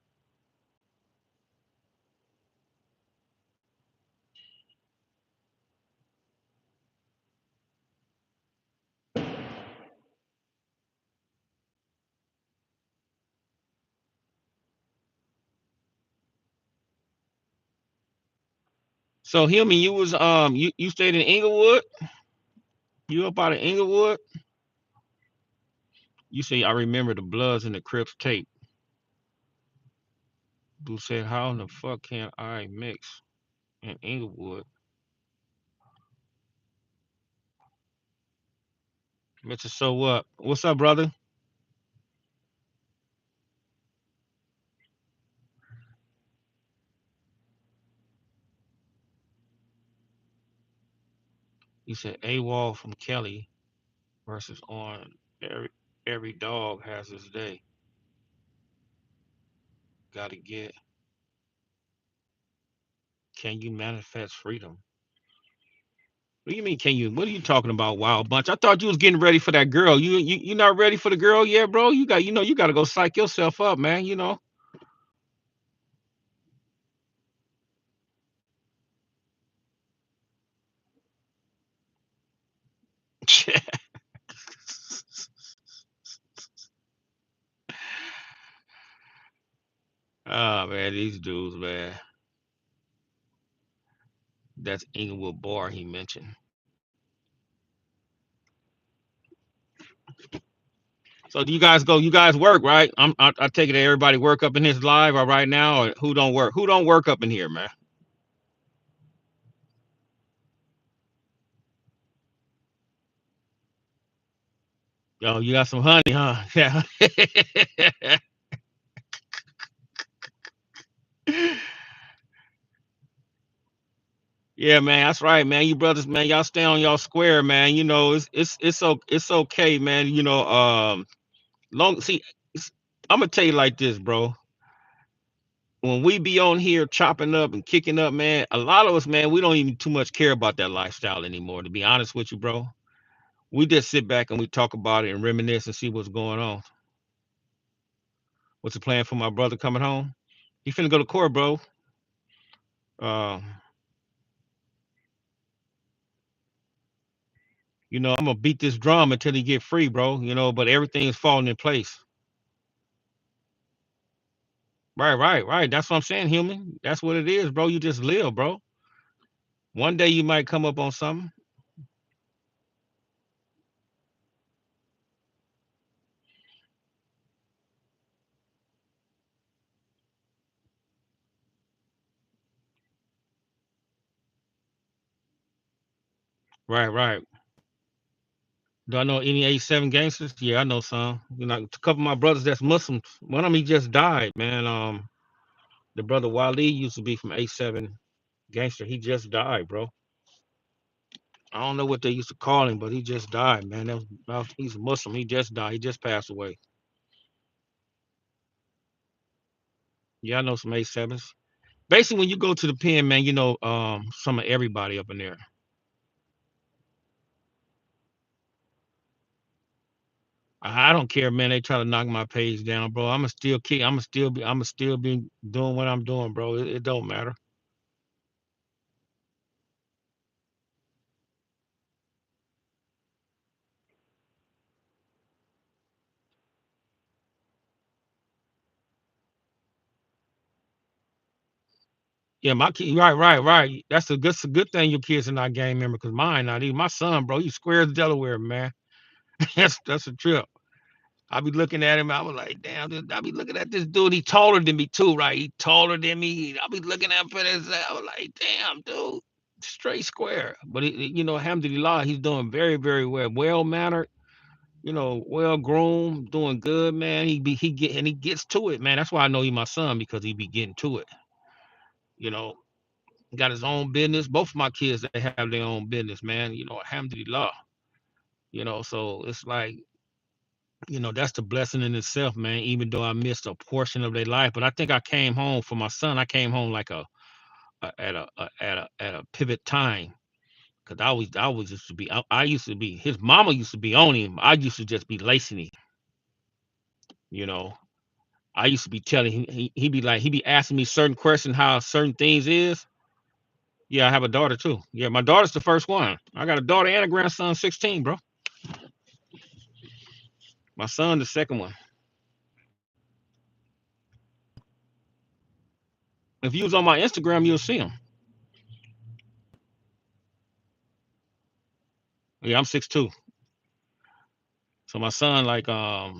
So Hilmy, you stayed in Inglewood? You up out of Inglewood? You say I remember the Bloods and the Crips tape. Who said how in the fuck can I mix in Inglewood? Mr. So what? What's up, brother? He said AWOL from Kelly versus on every dog has his day. Gotta get. Can you manifest freedom? What do you mean? Can you? What are you talking about, Wild Bunch? I thought you was getting ready for that girl. You not ready for the girl yet, bro? You got to go psych yourself up, man. Oh man, these dudes, man. That's Inglewood Bar he mentioned. So do you guys go? You guys work, right? I take it that everybody work up in this live or right now, or who don't work? Who don't work up in here, man? Yo, you got some honey, huh? Yeah. Yeah, man, that's right, man. You brothers, man, y'all stay on y'all square, man. You know, it's okay, man. You know, long see, I'm gonna tell you like this, bro. When we be on here chopping up and kicking up, man, a lot of us, man, we don't even too much care about that lifestyle anymore. To be honest with you, bro, we just sit back and we talk about it and reminisce and see what's going on. What's the plan for my brother coming home? He finna go to court, bro. Uh, you know, I'm gonna beat this drum until he get free, bro. You know, but everything is falling in place. Right, right, right. That's what I'm saying, human. That's what it is, bro. You just live, bro. One day you might come up on something. Right, right. Do I know any 87 gangsters? Yeah, I know some. You know, a couple of my brothers that's Muslims. One of them he just died, man. The brother Wali used to be from 87 gangster. He just died, bro. I don't know what they used to call him, but he just died, man. He's a Muslim. He just died. He just passed away. Yeah, I know some 87s. Basically, when you go to the pen, man, you know some of everybody up in there. I don't care, man. They try to knock my page down, bro. I'ma still kick. I'ma still be doing what I'm doing, bro. It don't matter. Yeah, my kid, right, right, right. That's a good thing your kids are not gang member, cause mine not even. My son, bro, he squares Delaware, man. That's a trip. I be looking at him. I was like, damn. I be looking at this dude. He taller than me too, right? He taller than me. I be looking at him for this. I was like, damn, dude, straight square. But you know, alhamdulillah, he's doing very, very well. Well mannered, you know, well groomed, doing good, man. He gets to it, man. That's why I know he my son because he be getting to it. You know, got his own business. Both of my kids they have their own business, man. You know, alhamdulillah. You know, so it's like that's the blessing in itself, man. Even though I missed a portion of their life, but I think I came home for my son. I came home like at a pivot time because I was used to be I used to be his mama used to be on him. I used to just be lacing him. You know, I used to be telling him he be like he be asking me certain questions how certain things is. Yeah, I have a daughter too. Yeah, my daughter's the first one. I got a daughter and a grandson, 16, bro. My son, the second one. If you was on my Instagram, you'll see him. Yeah, I'm 6'2". So my son like 6'6".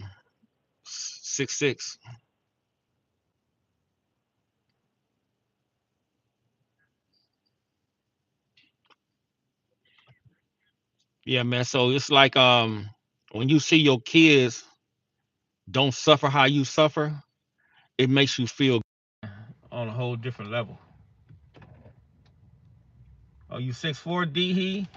Yeah, man. So it's like when you see your kids don't suffer how you suffer, it makes you feel on a whole different level. Oh, you 6'4", D he?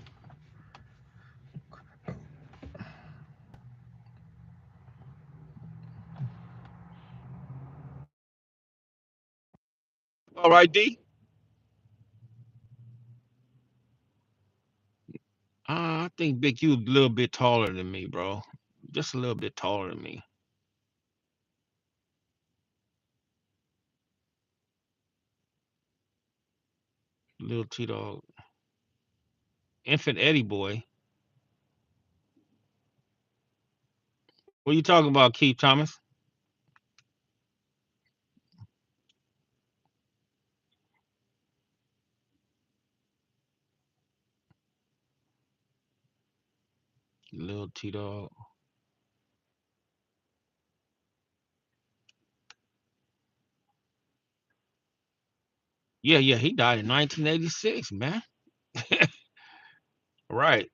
All right, D. I think Big you a little bit taller than me, bro. Just a little bit taller than me. Little T dog. Infant Eddie boy. What are you talking about, Keith Thomas? Little T Dog. Yeah, yeah, he died in 1986, man. Right.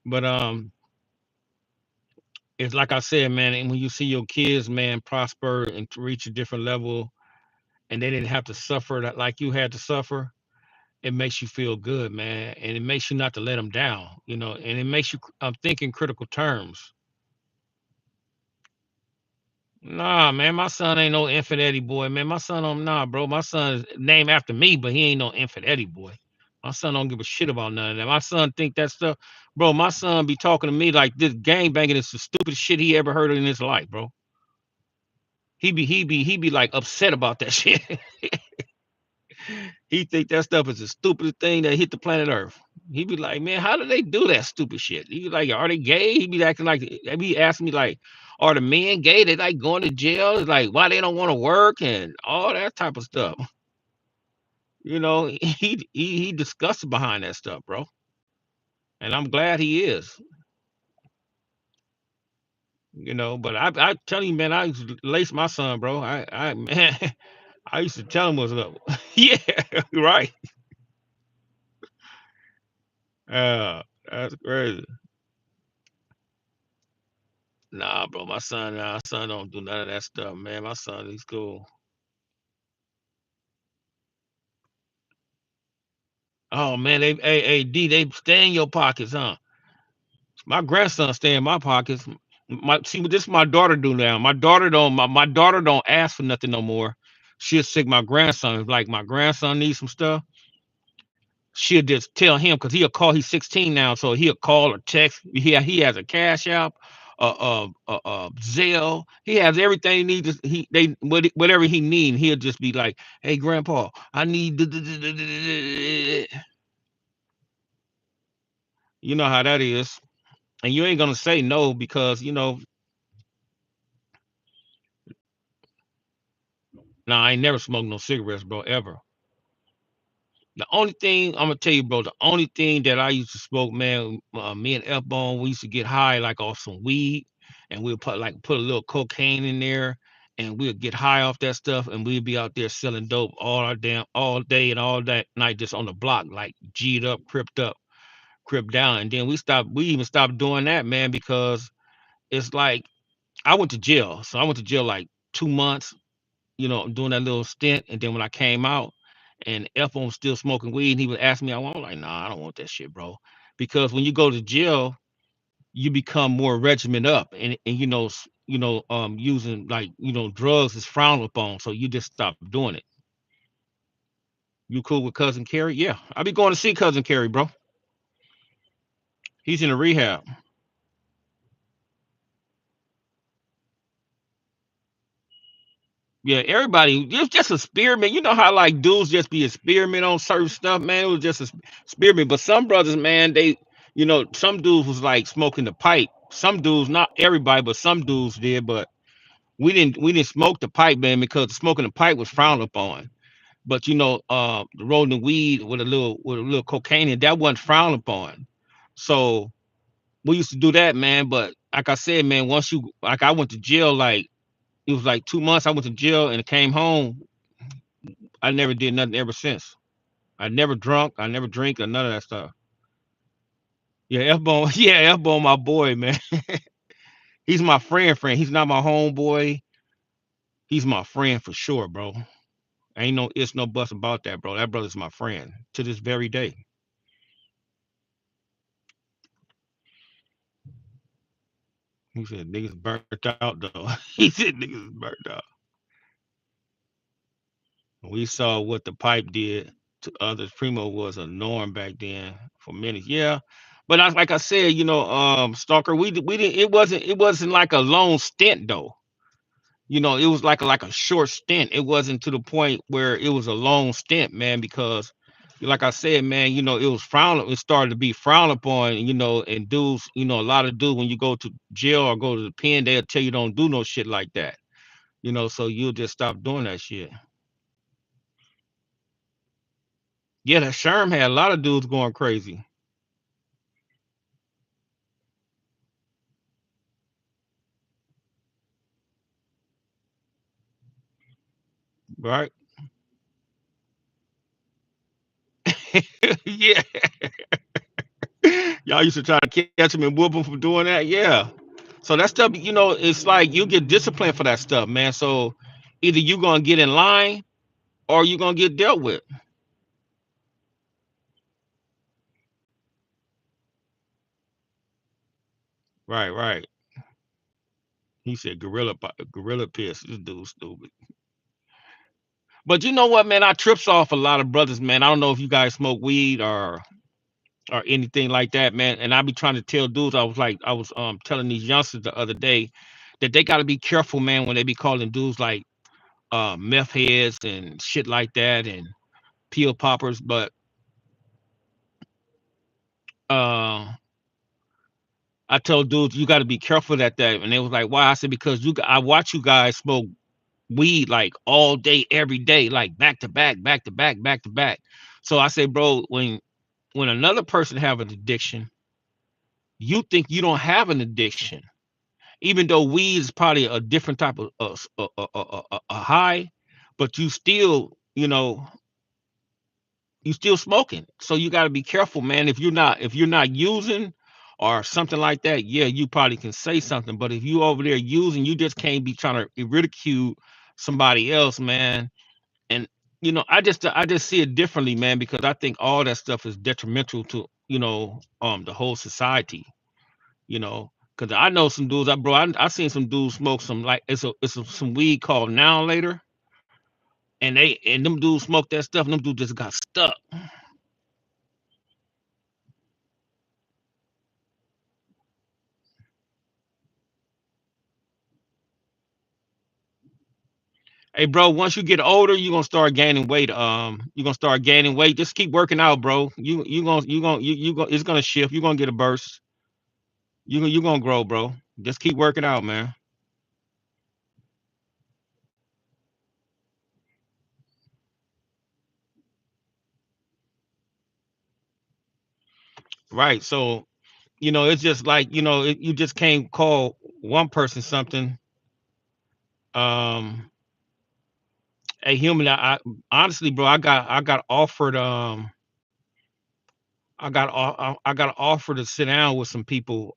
But it's like I said, man, and when you see your kids, man, prosper and to reach a different level and they didn't have to suffer that like you had to suffer, it makes you feel good, man. And it makes you not to let them down, and it makes you think in critical terms. Nah, man, my son ain't no infant Eddie boy, man. My son don't nah, bro. My son is named after me, but he ain't no infant Eddie boy. My son don't give a shit about none of that. My son think that stuff, bro. My son be talking to me like this gang banging is the stupidest shit he ever heard in his life, bro. He be like upset about that shit. He think that stuff is the stupidest thing that hit the planet Earth. He be like, man, how do they do that stupid shit? He be like, are they gay? He be acting like, he be asking me like, are the men gay? They like going to jail? It's like why they don't want to work and all that type of stuff. He disgusted behind that stuff, bro. And I'm glad he is. But I tell you, man, I used to lace my son, bro. I man, I used to tell him what's up. Yeah, right. Uh, that's crazy. Nah, bro, my son don't do none of that stuff, man. My son, he's cool. Oh man, hey D, they stay in your pockets, huh? My grandson stay in my pockets. See what this my daughter do now. My daughter don't ask for nothing no more. She'll sick my grandson. If, like my grandson needs some stuff, she'll just tell him because he'll call. He's 16 now, so he'll call or text. He has a cash app, Zelle. He has everything he needs. Whatever he need, he'll just be like, "Hey, Grandpa, I need." You know how that is, and you ain't gonna say no because nah, I ain't never smoked no cigarettes, bro, ever. The only thing I'm gonna tell you, bro, the only thing that I used to smoke, man, me and F Bone, we used to get high like off some weed, and we'll put a little cocaine in there, and we'll get high off that stuff, and we'd be out there selling dope all day and all that night, just on the block, like G'd up, cripped down, and then we even stopped doing that, man, because it's like I went to jail, so I went to jail like 2 months, doing that little stint. And then when I came out and F was still smoking weed, and he would ask me, I want like, nah, I don't want that shit, bro. Because when you go to jail, you become more regimen up and using like, drugs is frowned upon. So you just stop doing it. You cool with cousin Carrie? Yeah. I be going to see cousin Carrie, bro. He's in a rehab. Yeah, everybody, it was just a spearmint. You know how like dudes just be a spearmint on certain stuff, man. It was just a spearmint. But some brothers, man, some dudes was like smoking the pipe. Some dudes, not everybody, but some dudes did. But we didn't smoke the pipe, man, because smoking the pipe was frowned upon. But the rolling weed with a little cocaine in that wasn't frowned upon. So we used to do that, man. But like I said, man, once you like I went to jail like it was like 2 months. I went to jail and came home. I never did nothing ever since. I never drunk. I never drink or none of that stuff. Yeah, F Bone. Yeah, F Bone, my boy, man. He's my friend. He's not my homeboy. He's my friend for sure, bro. Ain't no it's no bust about that, bro. That brother's my friend to this very day. He said niggas burnt out though. He said niggas burnt out. We saw what the pipe did to others. Primo was a norm back then for many. Yeah. But like I said, Stalker, we didn't it wasn't like a long stint though. It was like a short stint. It wasn't to the point where it was a long stint, man, because like I said, man, it started to be frowned upon, and dudes, a lot of dudes when you go to jail or go to the pen, they'll tell you don't do no shit like that. So you'll just stop doing that shit. Yeah, that Sherm had a lot of dudes going crazy. Right? Yeah. Y'all used to try to catch him and whoop him for doing that. Yeah. So that stuff, it's like you get disciplined for that stuff, man. So either you gonna get in line or you gonna get dealt with. Right, right. He said gorilla piss. This dude's stupid. But you know what, man? I trips off a lot of brothers, man. I don't know if you guys smoke weed or anything like that, man. And I be trying to tell dudes, I was telling these youngsters the other day that they gotta be careful, man, when they be calling dudes like meth heads and shit like that and peel poppers. But uh I told dudes you gotta be careful that. And they was like, why? I said, because I watch you guys smoke weed like all day, every day, like back to back, back to back, back to back. So I say, bro, when another person have an addiction, you think you don't have an addiction, even though weed is probably a different type of a high, but you still smoking. So you got to be careful, man. If you're not using or something like that, yeah, you probably can say something. But if you over there using, you just can't be trying to ridicule somebody else, man. And I just see it differently, man, because I think all that stuff is detrimental to the whole society. Because I know some dudes, I seen some dudes smoke some like some weed called now and later, and them dudes smoke that stuff, and them dudes just got stuck. Hey, bro, once you get older, you're gonna start gaining weight. You're gonna start gaining weight. Just keep working out, bro. You gonna it's gonna shift. You're gonna get a burst. You gonna grow, bro. Just keep working out, man. Right. So it's just like you just can't call one person something. Um, a human. Honestly, bro, I got offered. I got offered to sit down with some people.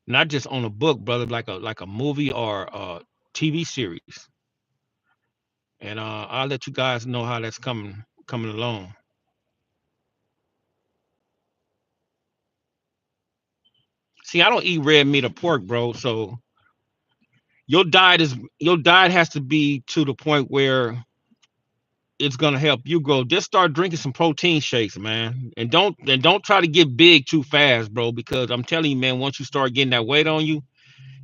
Not just on a book, brother, like a movie or a TV series. And I'll let you guys know how that's coming along. See, I don't eat red meat or pork, bro. So your diet has to be to the point where it's gonna help you grow. Just start drinking some protein shakes, man. And don't try to get big too fast, bro, because I'm telling you, man, once you start getting that weight on you,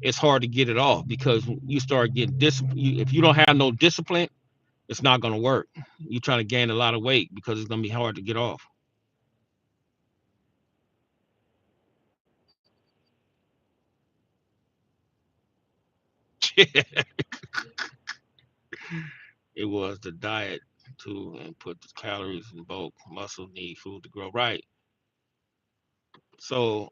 it's hard to get it off because you start getting discipline. If you don't have no discipline, it's not gonna work. You're trying to gain a lot of weight because it's gonna be hard to get off. It was the diet to and put the calories in bulk. Muscle need food to grow. Right. So,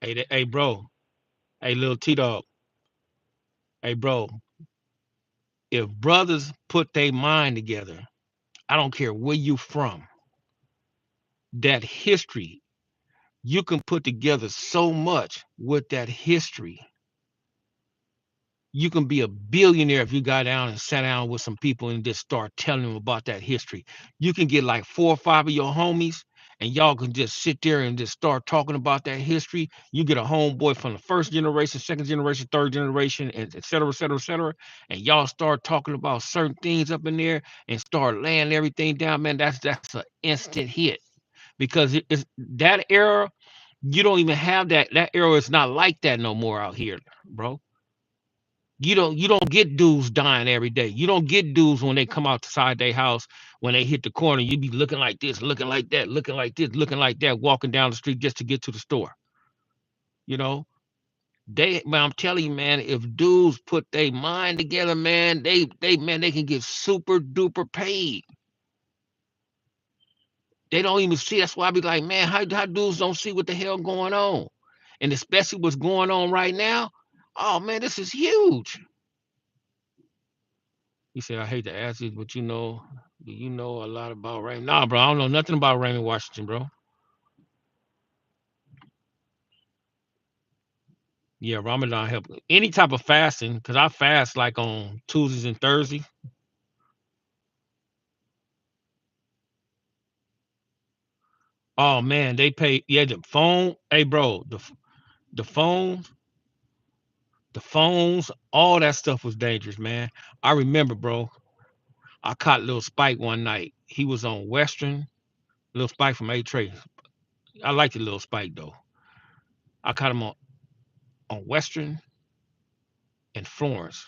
hey, bro. Hey, little T dog. Hey, bro. If brothers put their mind together, I don't care where you from, that history, you can put together so much with that history. You can be a billionaire if you got down and sat down with some people and just start telling them about that history. You can get like 4 or 5 of your homies and y'all can just sit there and just start talking about that history. You get a homeboy from the first generation, second generation, third generation, and et cetera, et cetera, et cetera. And y'all start talking about certain things up in there and start laying everything down, man. That's an instant hit because it's that era. You don't even have that. That era is not like that no more out here, bro. You don't get dudes dying every day. You don't get dudes when they come outside their house, when they hit the corner, you be looking like this, looking like that, looking like this, looking like that, walking down the street just to get to the store. You know, man, I'm telling you, man, if dudes put their mind together, man, they can get super duper paid. They don't even see. That's why I be like, man, how dudes don't see what the hell going on, and especially what's going on right now. Oh man, this is huge. He said, I hate to ask you, but do you know a lot about Raymond? Nah, bro, I don't know nothing about Raymond Washington, bro. Yeah, Ramadan help any type of fasting, cause I fast like on Tuesdays and Thursdays. Oh man, they pay. Yeah, the phone. Hey, bro, the phones, the phones, all that stuff was dangerous, man. I remember, bro. I caught Little Spike one night. He was on Western. Little Spike from A Trace. I liked the Little Spike though. I caught him on Western and Florence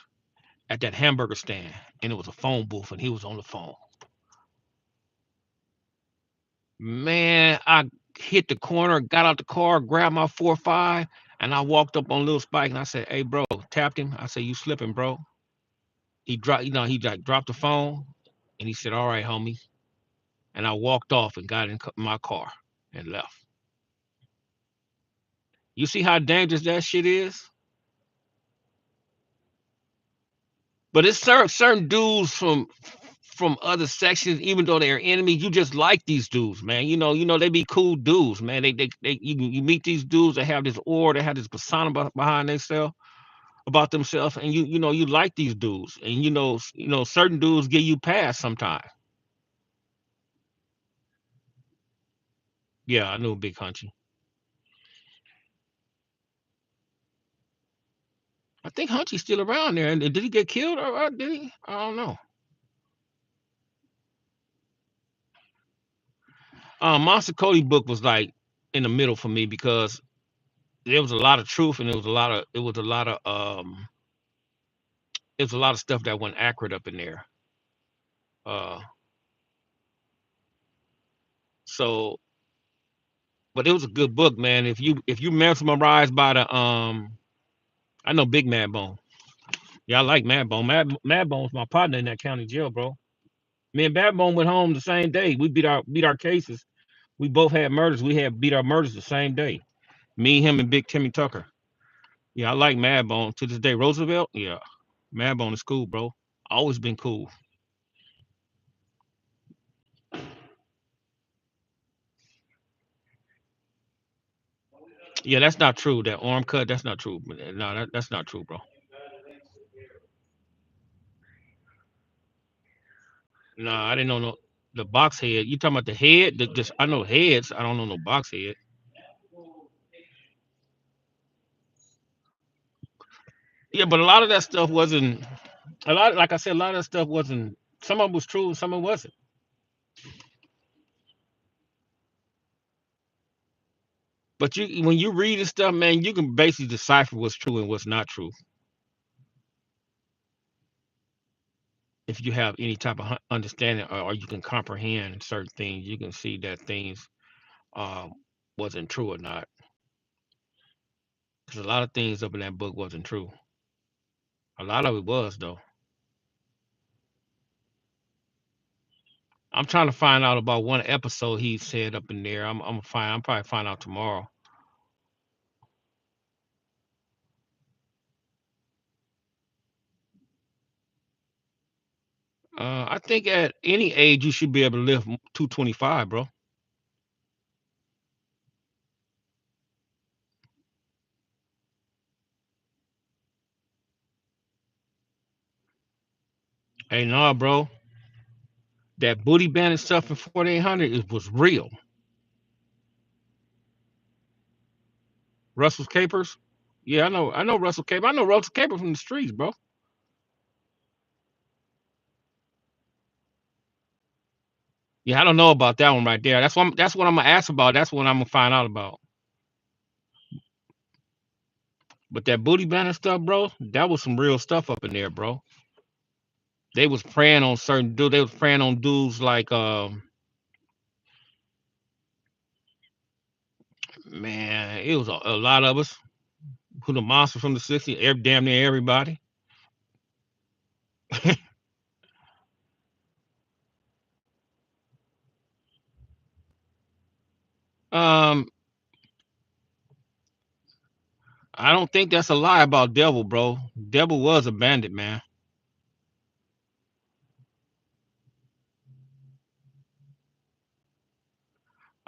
at that hamburger stand, and it was a phone booth, and he was on the phone. Man, I hit the corner, got out the car, grabbed my 4.5, and I walked up on Little Spike, and I said, "Hey, bro," tapped him. I said, "You slipping, bro?" He dropped, he like dropped the phone, and he said, "All right, homie." And I walked off and got in my car and left. You see how dangerous that shit is? But it's certain dudes from other sections, even though they're enemies, you just like these dudes, man. They be cool dudes, man. You meet these dudes that have this aura, they have this persona behind themselves about themselves, and you like these dudes, and certain dudes give you pass sometimes. Yeah, I knew Big Hunchy. I think Hunchy's still around there, and did he get killed or did he? I don't know. Monster Cody book was like in the middle for me because there was a lot of truth and it was a lot of stuff that wasn't accurate up in there. Uh, so, but it was a good book, man. If you mesmerized by I know Big Mad Bone. Yeah, I like Mad Bone. Mad Bone's my partner in that county jail, bro. Me and Bad Bone went home the same day. We beat our cases. We both had murders. We had beat our murders the same day. Me, him, and Big Timmy Tucker. Yeah, I like Mad Bone to this day. Roosevelt, yeah, Mad Bone is cool, bro. Always been cool. Yeah, that's not true. That arm cut, that's not true. No, that's not true, bro. No, I didn't know no the box head. You talking about the head? Just I know heads. I don't know no box head. Yeah, but a lot of that stuff wasn't. A lot, like I said, a lot of that stuff wasn't. Some of it was true, some of it wasn't. But when you read this stuff, man, you can basically decipher what's true and what's not true if you have any type of understanding, or you can comprehend certain things. You can see that things um, wasn't true or not. Because a lot of things up in that book wasn't true. A lot of it was though. I'm trying to find out about one episode he said up in there. I'm fine. I'm probably find out tomorrow. I think at any age you should be able to live 225, bro. Hey, nah, bro. That booty bandit stuff in 4800 was real. Russell's Capers. Yeah, I know. I know Russell Caper. I know Russell Caper from the streets, bro. Yeah, I don't know about that one right there. That's what I'm gonna ask about. That's what I'm gonna find out about. But that booty bandit stuff, bro, that was some real stuff up in there, bro. They was preying on certain dudes. They was preying on dudes like, man, it was a lot of us. Who the monster from the '60s? Damn near everybody. um, I don't think that's a lie about Devil, bro. Devil was a bandit, man.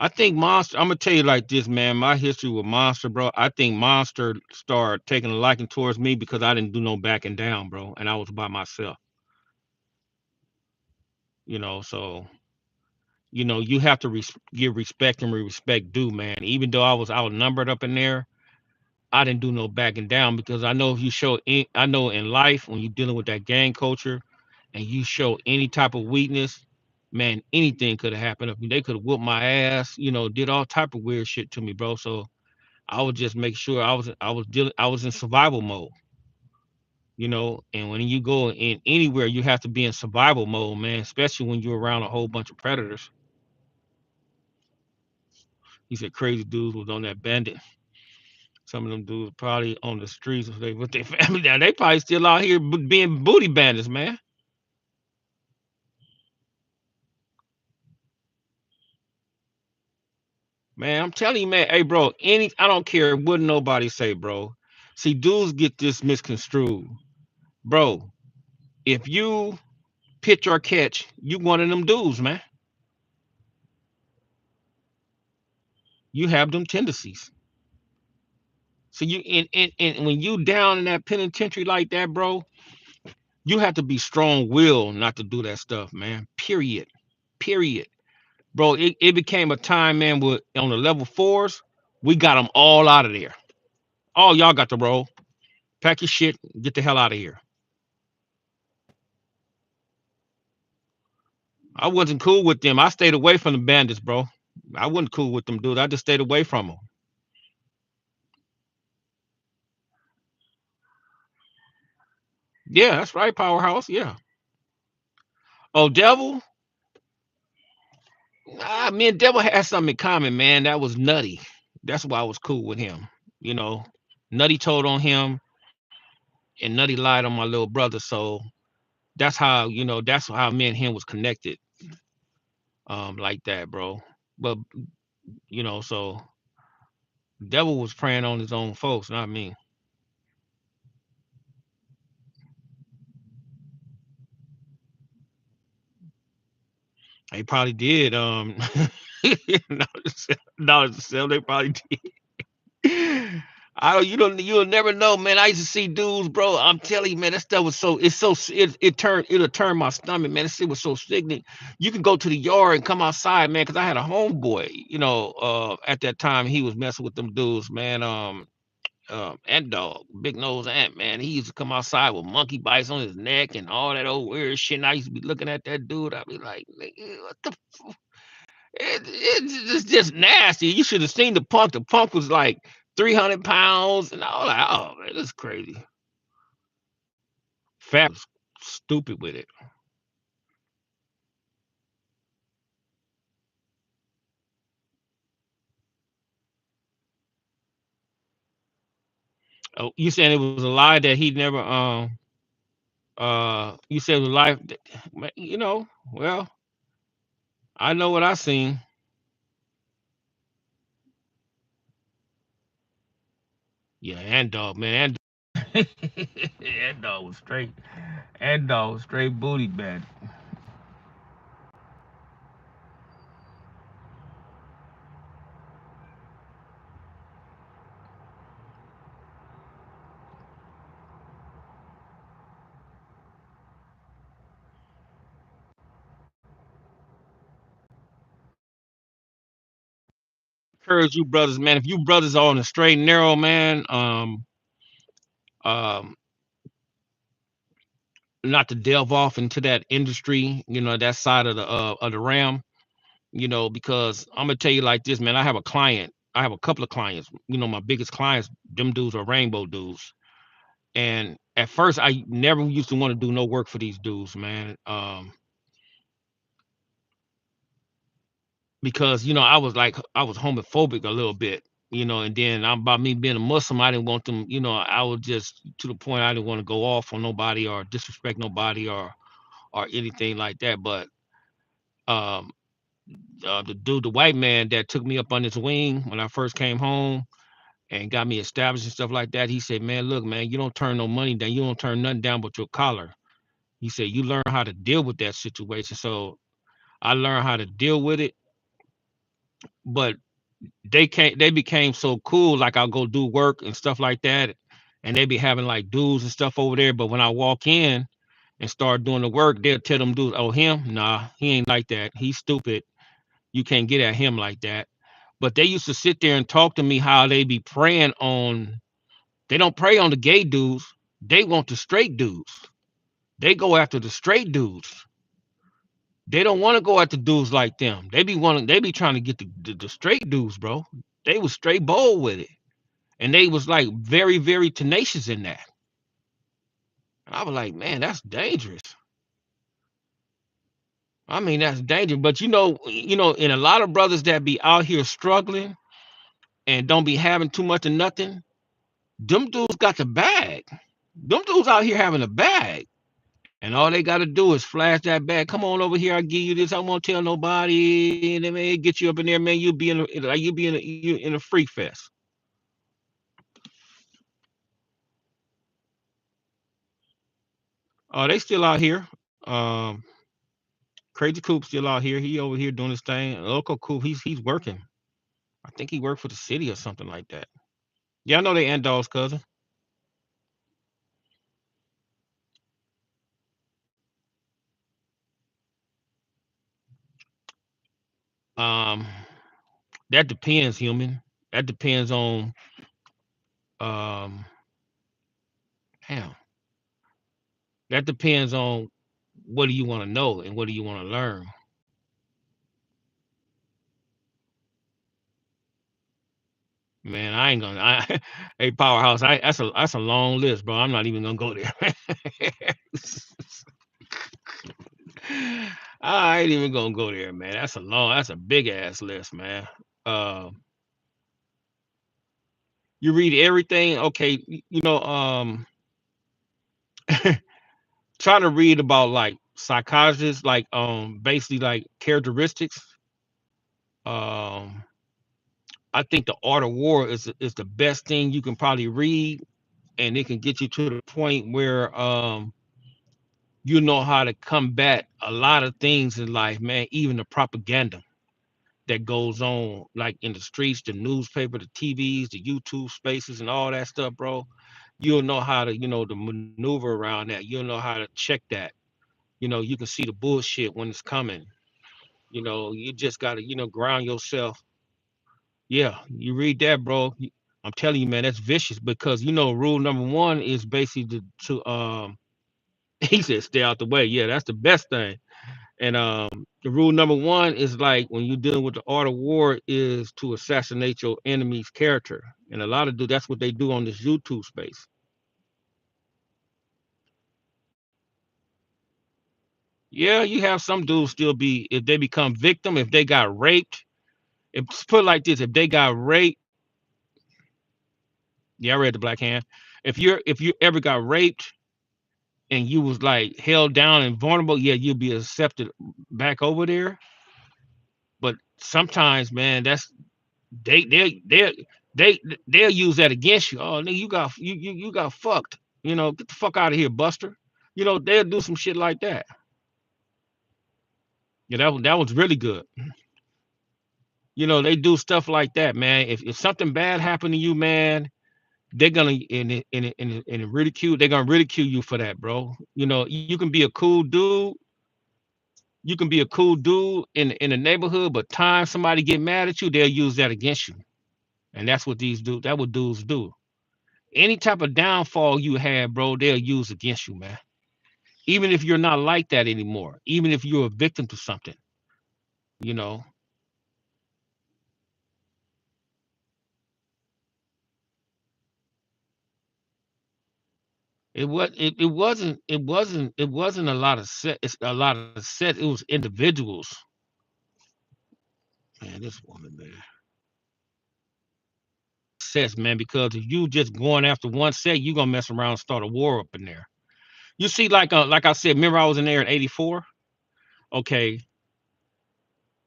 I think Monster. I'm gonna tell you like this, man. My history with Monster, bro. I think Monster started taking a liking towards me because I didn't do no backing down, bro, and I was by myself. So you have to give respect and respect due, man. Even though I was outnumbered up in there, I didn't do no backing down because I know if you show, I know in life when you're dealing with that gang culture, and you show any type of weakness, man, anything could have happened. They could have whooped my ass, did all type of weird shit to me, bro. So I would just make sure I was in survival mode, and when you go in anywhere, you have to be in survival mode, man, especially when you're around a whole bunch of predators. He said crazy dudes was on that bandit. Some of them dudes probably on the streets with their family now. They probably still out here being booty bandits, man. Man, I'm telling you, man. Hey, bro. I don't care what nobody say, bro. See, dudes get this misconstrued, bro. If you pitch or catch, you one of them dudes, man. You have them tendencies. So and when you down in that penitentiary like that, bro, you have to be strong willed not to do that stuff, man. Period. Period. Bro, it became a time, man, with on the level fours, we got them all out of there. All y'all got to roll. Pack your shit, get the hell out of here. I wasn't cool with them. I stayed away from the bandits, bro. I wasn't cool with them, dude. I just stayed away from them. Yeah, that's right, powerhouse. Yeah. Oh, devil. Me and devil had something in common, man. That was Nutty. That's why I was cool with him. You know, Nutty told on him, and Nutty lied on my little brother. So that's how me and him was connected, like that, bro. But so devil was preying on his own folks, not me. They probably did. No, no, they probably did. I don't. You'll never know, man. I used to see dudes, bro. I'm telling you, man, that stuff was it'll turn my stomach, man. This shit was so sickening. You can go to the yard and come outside, man, because I had a homeboy, at that time he was messing with them dudes, man. Ant dog, big nose ant, man. He used to come outside with monkey bites on his neck and all that old weird shit. And I used to be looking at that dude. I'd be like, "Nigga, what the it's just nasty. You should have seen the punk. The punk was like 300 pounds, and I was like, oh man, this is crazy. Fat was stupid with it. Oh, you saying it was a lie that he never you said it was life, well, I know what I seen. Yeah, and dog, man, and dog was straight. And dog straight booty bad. Encourage you brothers, man. If you brothers are on the straight and narrow, man, um, not to delve off into that industry, that side of the realm, because I'm gonna tell you like this, man. I have a couple of clients. My biggest clients. Them dudes are rainbow dudes. And at first, I never used to want to do no work for these dudes, man. Because I was homophobic a little bit, and then about me being a Muslim, I didn't want them, I was just to the point I didn't want to go off on nobody or disrespect nobody or anything like that. But um, the white man that took me up on his wing when I first came home and got me established and stuff like that, he said, "Man, look, man, you don't turn no money down. You don't turn nothing down but your collar." He said, "You learn how to deal with that situation." So I learned how to deal with it, but they became so cool. Like I'll go do work and stuff like that, and they be having like dudes and stuff over there. But when I walk in and start doing the work, they'll tell them dudes, "Oh, him? Nah, he ain't like that. He's stupid. You can't get at him like that." But they used to sit there and talk to me how they be preying on. They don't prey on the gay dudes. They want the straight dudes. They go after the straight dudes. They don't want to go after dudes like them. They be trying to get the straight dudes, bro. They was straight bold with it. And they was like very, very tenacious in that. And I was like, man, that's dangerous. I mean, that's dangerous. But and a lot of brothers that be out here struggling and don't be having too much of nothing, them dudes got the bag. Them dudes out here having a bag. And all they got to do is flash that bag. Come on over here. I'll give you this. I won't tell nobody. And then, man, get you up in there, man. You'll be in a freak fest. Oh, they still out here. Um, Crazy Coop still out here. He over here doing his thing. Local Coop, he's working. I think he worked for the city or something like that. Yeah, I know they Ant Dog's cousin. Um, that depends, human. That depends on um, damn. That depends on what do you want to know and what do you want to learn. Man, I ain't gonna. Hey, powerhouse. That's a long list, bro. I'm not even gonna go there. I ain't even gonna go there, man. That's a big ass list, man. Uh, you read everything, okay? Trying to read about like psychologists, like basically like characteristics. Um, I think the Art of War is the best thing you can probably read, and it can get you to the point where you know how to combat a lot of things in life, man. Even the propaganda that goes on, like in the streets, the newspaper, the TVs, the YouTube spaces, and all that stuff, bro. You'll know how to, to maneuver around that. You'll know how to check that. You can see the bullshit when it's coming. You just gotta, ground yourself. Yeah, you read that, bro. I'm telling you, man, that's vicious because rule number one is basically to he said stay out the way. Yeah, that's the best thing. And the rule number one is like when you're dealing with the art of war is to assassinate your enemy's character. And a lot of that's what they do on this YouTube space. Yeah, you have some dudes still be if they become victim, if they got raped. If put it like this, if they got raped, yeah, I read the Black Hand. If you ever got raped and you was like held down and vulnerable, yeah, you'll be accepted back over there. But sometimes, man, that's they they they they'll use that against you. Oh, nigga, you got fucked. Get the fuck out of here, Buster. They'll do some shit like that. Yeah, that was really good. They do stuff like that, man. If something bad happened to you, man, they're gonna in ridicule. They're gonna ridicule you for that, bro. You can be a cool dude. You can be a cool dude in the neighborhood, but time somebody get mad at you, they'll use that against you. And that's what these do. That what dudes do. Any type of downfall you had, bro, they'll use against you, man. Even if you're not like that anymore, even if you're a victim to something, you know. It wasn't a lot of set. It's a lot of set. It was individuals. Man, this woman, man, sets, man. Because if you just going after one set, you gonna mess around and start a war up in there. You see, like I said, remember I was in there in '84. Okay,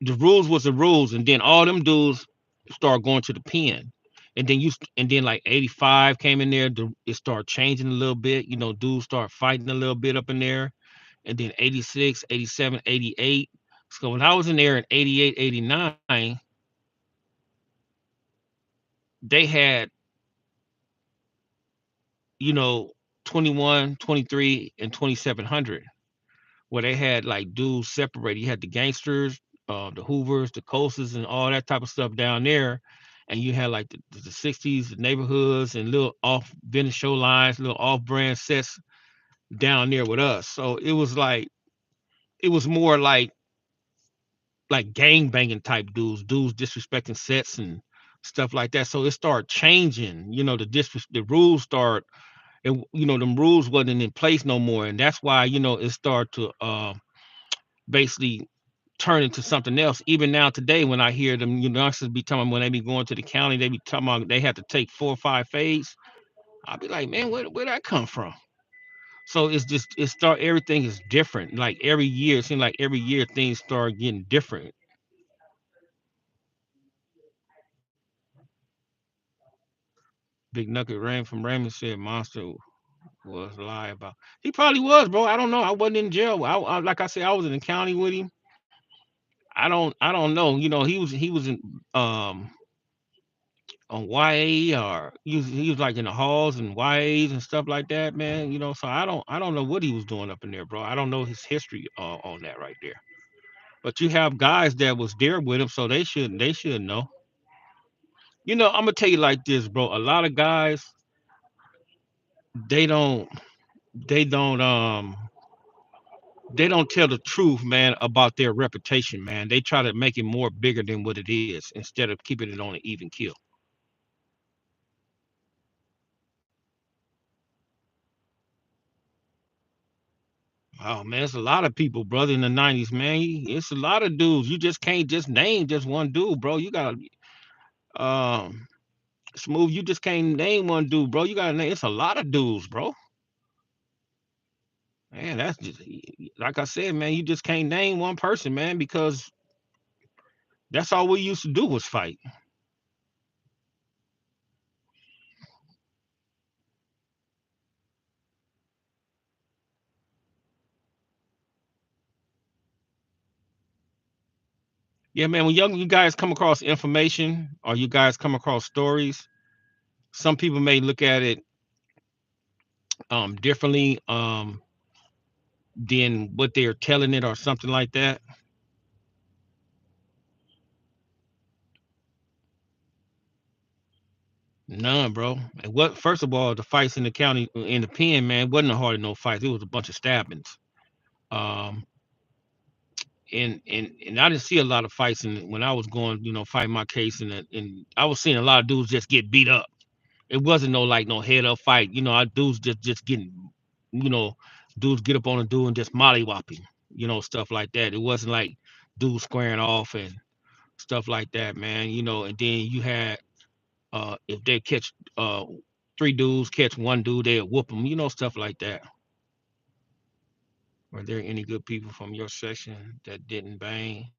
the rules was the rules, and then all them dudes start going to the pen. And then like 85 came in there, it started changing a little bit. Dudes start fighting a little bit up in there. And then 86, 87, 88. So when I was in there in 88, 89, they had, you know, 21, 23, and 2700, where they had like dudes separated. You had the gangsters, the Hoovers, the Coasters, and all that type of stuff down there. And you had like the 60s, the neighborhoods, and little off vintage show lines, little off brand sets down there with us. So it was more like gang banging type dudes disrespecting sets and stuff like that. So it started changing. The rules start, and them rules wasn't in place no more, and that's why it started to basically turn into something else. Even now today, when I hear them youngsters be telling when they be going to the county, they be talking about they have to take 4 or 5 fades. I'll be like, man, where that come from? So it's just it start everything is different. Like every year, it seems like every year things start getting different. Big Nugget Ram from Raymond said Monster was lie about. He probably was, bro. I don't know. I wasn't in jail. Like I said, I was in the county with him. I don't know. He was in on YA, or he was like in the halls and YAs and stuff like that, man. So I don't know what he was doing up in there, bro. I don't know his history on that right there. But you have guys that was there with him, so they should know. I'm gonna tell you like this, bro. A lot of guys they don't they don't they don't tell the truth, man, about their reputation, man. They try to make it more bigger than what it is instead of keeping it on an even kill. Oh man, it's a lot of people, brother, in the '90s, man. It's a lot of dudes. You just can't just name just one dude, bro. You gotta um smooth. You just can't name one dude, bro. You gotta name. It's a lot of dudes, bro. Man, that's just like I said, man. You just can't name one person, man, because that's all we used to do was fight. Yeah, man. When you guys come across information or you guys come across stories, some people may look at it differently than what they're telling it or something like that. None, bro. And what first of all, the fights in the county in the pen, man, wasn't a hard no fights. It was a bunch of stabbings. Um and I didn't see a lot of fights when I was going, fighting my case, and I was seeing a lot of dudes just get beat up. It wasn't no like no head up fight. I dudes just getting, you know, dudes get up on a dude and just mollywhopping, stuff like that. It wasn't like dudes squaring off and stuff like that, man. And then you had if they catch three dudes catch one dude, they'll whoop them, stuff like that. Were there any good people from your section that didn't bang?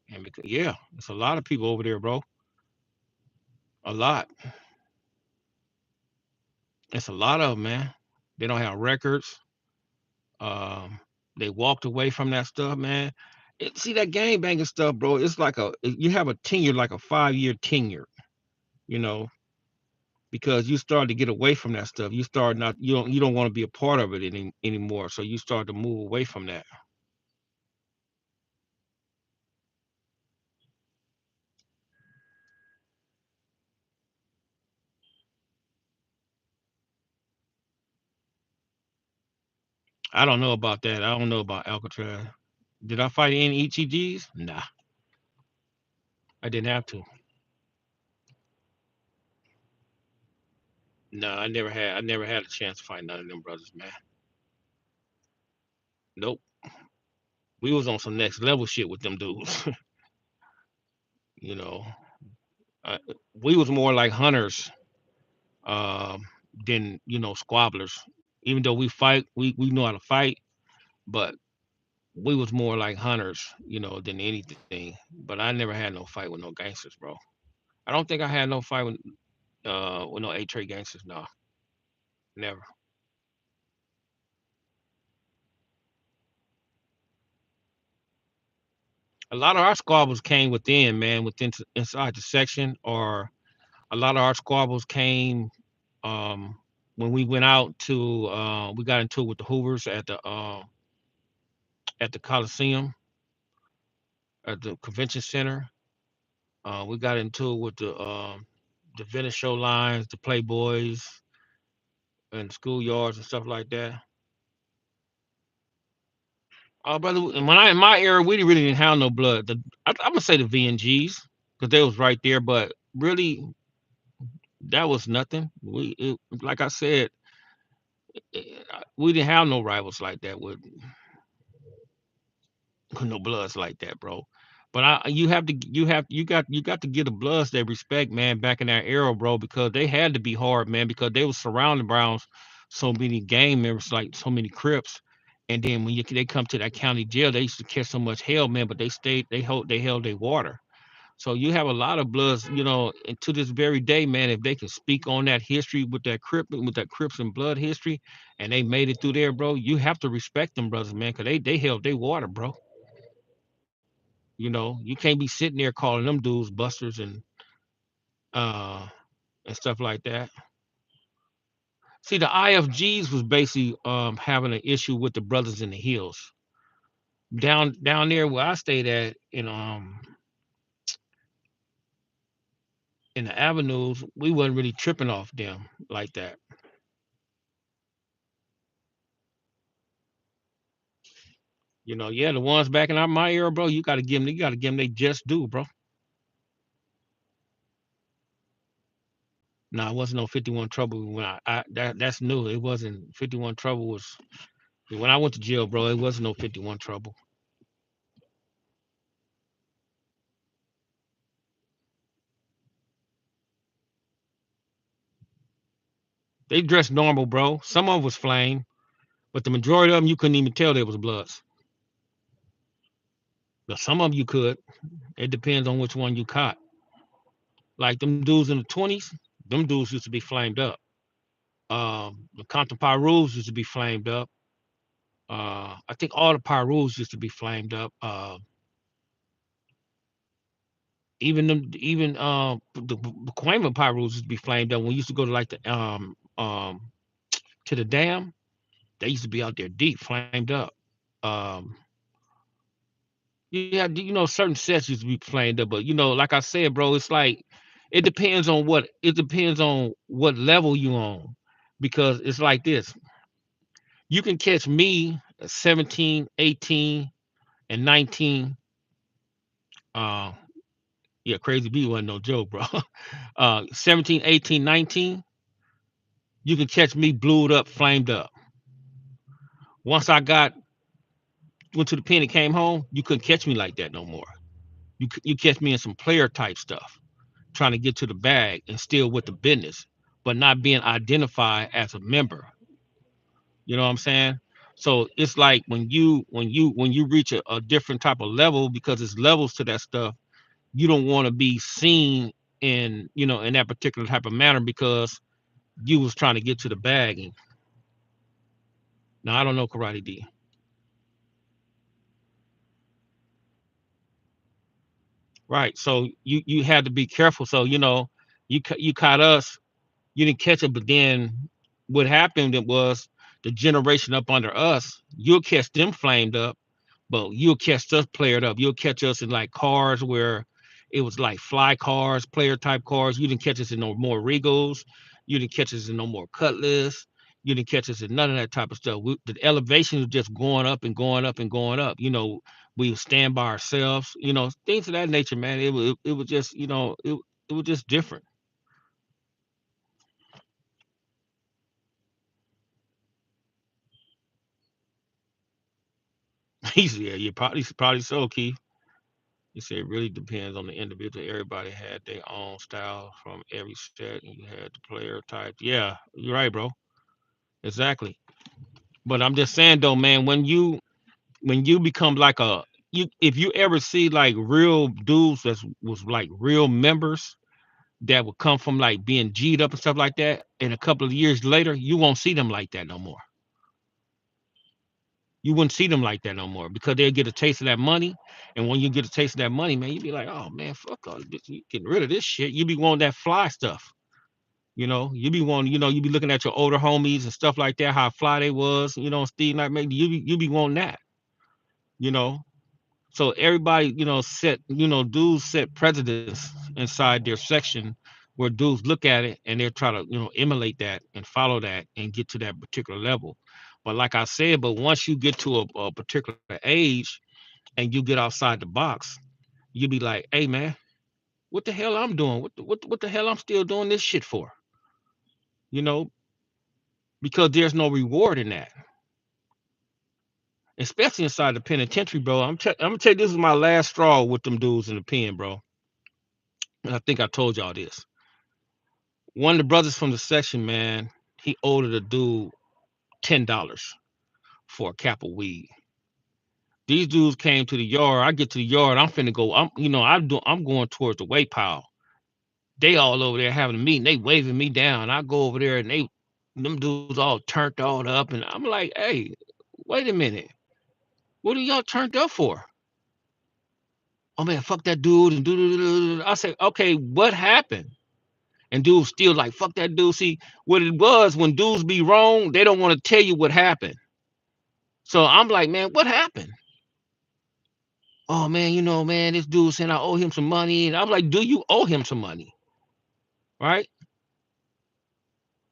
And because, yeah, it's a lot of people over there, bro. A lot. It's a lot of them, man. They don't have records. Um, they walked away from that stuff, man. See that gang banging stuff, bro. It's like you have a tenure, like a 5 year tenure, you know, because you start to get away from that stuff. You start not you don't want to be a part of it anymore. So you start to move away from that. I don't know about that. I don't know about Alcatraz. Did I fight any ETGs? Nah, I didn't have to. No, I never had a chance to fight none of them brothers, man. Nope. We was on some next level shit with them dudes. you know, uh, we was more like hunters um, than squabblers. Even though we know how to fight, but we was more like hunters, than anything. But I never had no fight with no gangsters, bro. I don't think I had no fight with no A trade gangsters. No, never. A lot of our squabbles came within, man, inside the section, or a lot of our squabbles came um, when we went out to we got into it with the Hoovers at the Coliseum at the convention center. We got into it with the Venice show lines, the Playboys, and schoolyards and stuff like that. Brother, when I in my era, we really didn't have no blood. I'm gonna say the VNGs because they was right there, but really that was nothing. Like I said, we didn't have no rivals like that with no bloods like that, bro. But you got to give the bloods their respect, man, back in that era, bro, because they had to be hard, man, because they was surrounded by so many gang members, like so many Crips. And then when they come to that county jail, they used to catch so much hell, man, but they held their water. So you have a lot of bloods, and to this very day, man, if they can speak on that history with that Crips and blood history, and they made it through there, bro, you have to respect them brothers, man, because they held their water, bro. You can't be sitting there calling them dudes busters uh and stuff like that. See, the IFGs was basically having an issue with the brothers in the hills. Down there where I stayed at in the avenues, we wasn't really tripping off them like that. Yeah, the ones back in my era, bro, you gotta give them they just do, bro. No, it wasn't no 51 trouble when that's new. It wasn't 51 trouble was when I went to jail, bro, it wasn't no 51 trouble. They dressed normal, bro. Some of them was flame, but the majority of them you couldn't even tell they was bloods. But some of them you could. It depends on which one you caught. Like them dudes in the 20s, them dudes used to be flamed up. The Compton Pyrus used to be flamed up. I think all the Pyrus used to be flamed up. The Pacoima Pyrus used to be flamed up. When we used to go to like to the dam, they used to be out there deep, flamed up. Um, yeah, certain sets used to be flamed up, but like I said, bro, it's like it depends on what level you on, because it's like this. You can catch me at 17, 18, and 19. Uh, yeah, Crazy B wasn't no joke, bro. 17, 18, 19. You can catch me blued up, flamed up. Once I went to the pen and came home, you couldn't catch me like that no more. You catch me in some player type stuff, trying to get to the bag and still with the business, but not being identified as a member. You know what I'm saying? So it's like when you reach a different type of level, because it's levels to that stuff, you don't want to be seen in that particular type of manner because you was trying to get to the bag. And now I don't know Karate D. Right. So you had to be careful. So you caught us. You didn't catch it, but then what happened it was the generation up under us. You'll catch them flamed up, but you'll catch us played up. You'll catch us in like cars where it was like fly cars, player type cars. You didn't catch us in no more Regals. You didn't catch us in no more Cutlass. You didn't catch us in none of that type of stuff. The elevation was just going up and going up and going up. We would stand by ourselves. Things of that nature, man. It was just it was just different. He said, yeah, you probably so, Keith. He said it really depends on the individual. Everybody had their own style from every set, and you had the player type. Yeah, you're right, bro. Exactly. But I'm just saying though, man, when you become like a you if you ever see like real dudes that was like real members that would come from like being G'd up and stuff like that, and a couple of years later, you won't see them like that no more. You wouldn't see them like that no more because they'll get a taste of that money. And when you get a taste of that money, man, you be like, oh man, fuck all this. You getting rid of this shit. You be wanting that fly stuff. You be wanting, you be looking at your older homies and stuff like that, how fly they was, Steve Knight, maybe you be wanting that, you know. So everybody, dudes set precedents inside their section where dudes look at it and they're trying to, emulate that and follow that and get to that particular level. But like I said, but once you get to a particular age and you get outside the box, you be like, hey man, what the hell I'm doing? What the hell I'm still doing this shit for? You know, because there's no reward in that. Especially inside the penitentiary, bro. I'm gonna tell you this is my last straw with them dudes in the pen, bro. And I think I told y'all this. One of the brothers from the section, man, he owed a dude $10 for a cap of weed. These dudes came to the yard. I get to the yard. I'm finna go. I'm going towards the weight pile. They all over there having a meeting. They waving me down. I go over there and them dudes all turned all up. And I'm like, hey, wait a minute. What are y'all turned up for? Oh man, fuck that dude and do. I say, okay, what happened? And dudes still like, fuck that dude. See, what it was when dudes be wrong, they don't want to tell you what happened. So I'm like, man, what happened? Oh man, man, this dude saying I owe him some money. And I'm like, do you owe him some money? Right?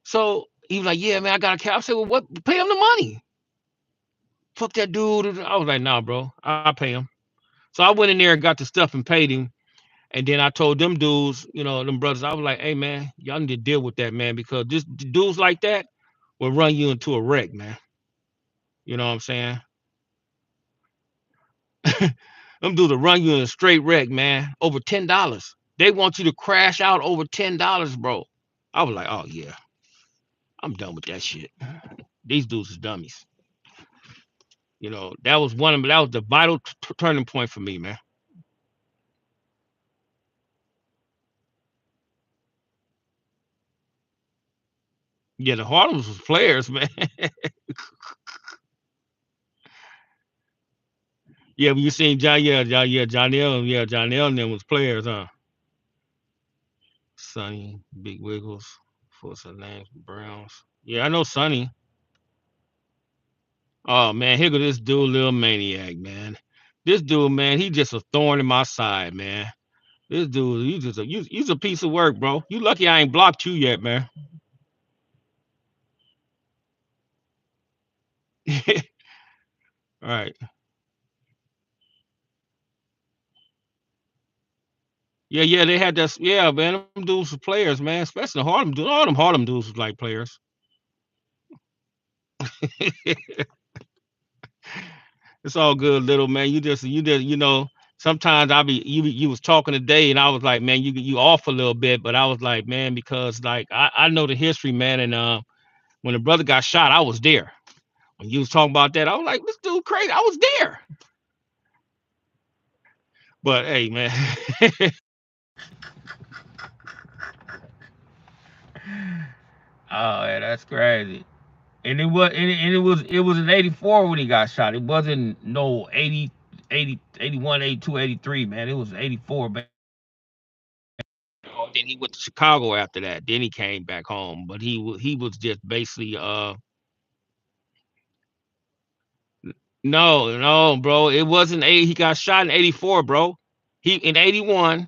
So he was like, yeah, man, I got a cap. I said, well, what? Pay him the money. Fuck that dude. I was like, nah, bro, I'll pay him. So I went in there and got the stuff and paid him. And then I told them dudes, them brothers, I was like, hey man, y'all need to deal with that, man, because this dudes like that will run you into a wreck, man. You know what I'm saying? Them dudes will run you in a straight wreck, man. Over $10. They want you to crash out over $10, bro. I was like, oh yeah, I'm done with that shit. These dudes is dummies. That was the vital turning point for me, man. Yeah, the Harlems was players, man. Yeah, when you seen John, yeah, John L and them was players, huh? Sonny, Big Wiggles, what's her name? Browns. Yeah, I know Sonny. Oh man, here go this dude, little maniac, man. This dude, man, he just a thorn in my side, man. This dude, you's a piece of work, bro. You lucky I ain't blocked you yet, man. All right. Yeah, yeah, they had this. Yeah, man, them dudes were players, man. Especially the Harlem dudes. All them Harlem dudes was like players. It's all good, little man. You just, sometimes you was talking today, and I was like, man, you off a little bit, but I was like, man, because like I know the history, man, and when the brother got shot, I was there. When you was talking about that, I was like, this dude crazy. I was there. But hey, man, oh, yeah, that's crazy. And it was in 84 when he got shot. It wasn't no 80, 80, 81, 82, 83, man. It was 84, man. Then he went to Chicago after that. Then he came back home. But he was just basically no, no, bro. It wasn't he got shot in 84, bro. He in 81,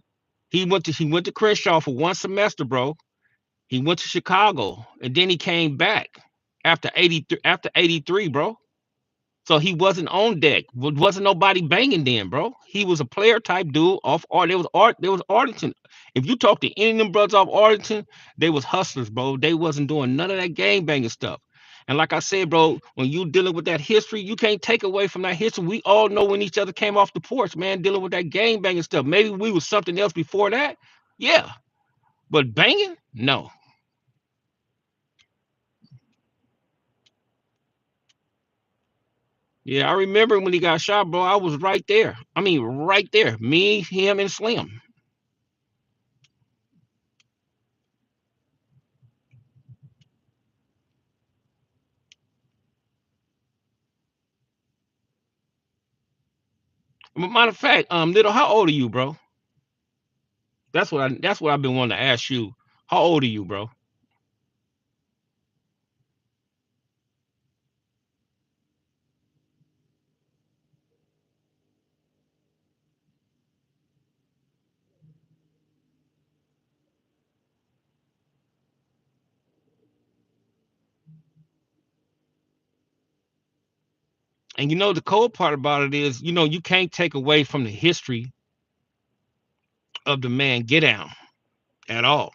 he went to Crenshaw for one semester, bro. He went to Chicago and then he came back after 83, bro. So he wasn't on deck. Wasn't nobody banging then, bro. He was a player type dude off art. There was Arlington. If you talk to any of them brothers off Arlington, they was hustlers, bro. They wasn't doing none of that gang banging stuff. And like I said, bro, when you dealing with that history, you can't take away from that history. We all know when each other came off the porch, man, dealing with that gang banging stuff. Maybe we was something else before that. Yeah. But banging? No. Yeah, I remember when he got shot, bro. I was right there. I mean, right there. Me, him, and Slim. Matter of fact, little, how old are you, bro? That's what I've been wanting to ask you. How old are you, bro? And you know the cold part about it is, you can't take away from the history of the man get down at all,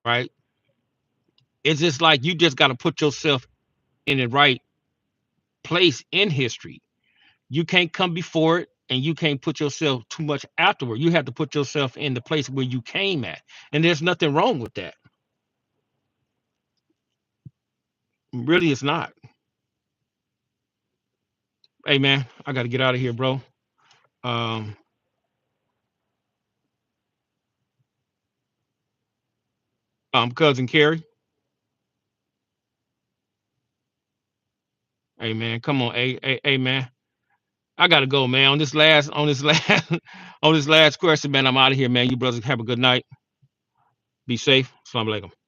right? It's just like you just got to put yourself in the right place in history. You can't come before it and you can't put yourself too much afterward. You have to put yourself in the place where you came at. And there's nothing wrong with that. Really, it's not. Hey man, I gotta get out of here, bro. Um, cousin Carrie. Hey man, come on, hey man. I gotta go, man. On this last on this last question, man. I'm out of here, man. You brothers have a good night. Be safe. Assalamu alaikum.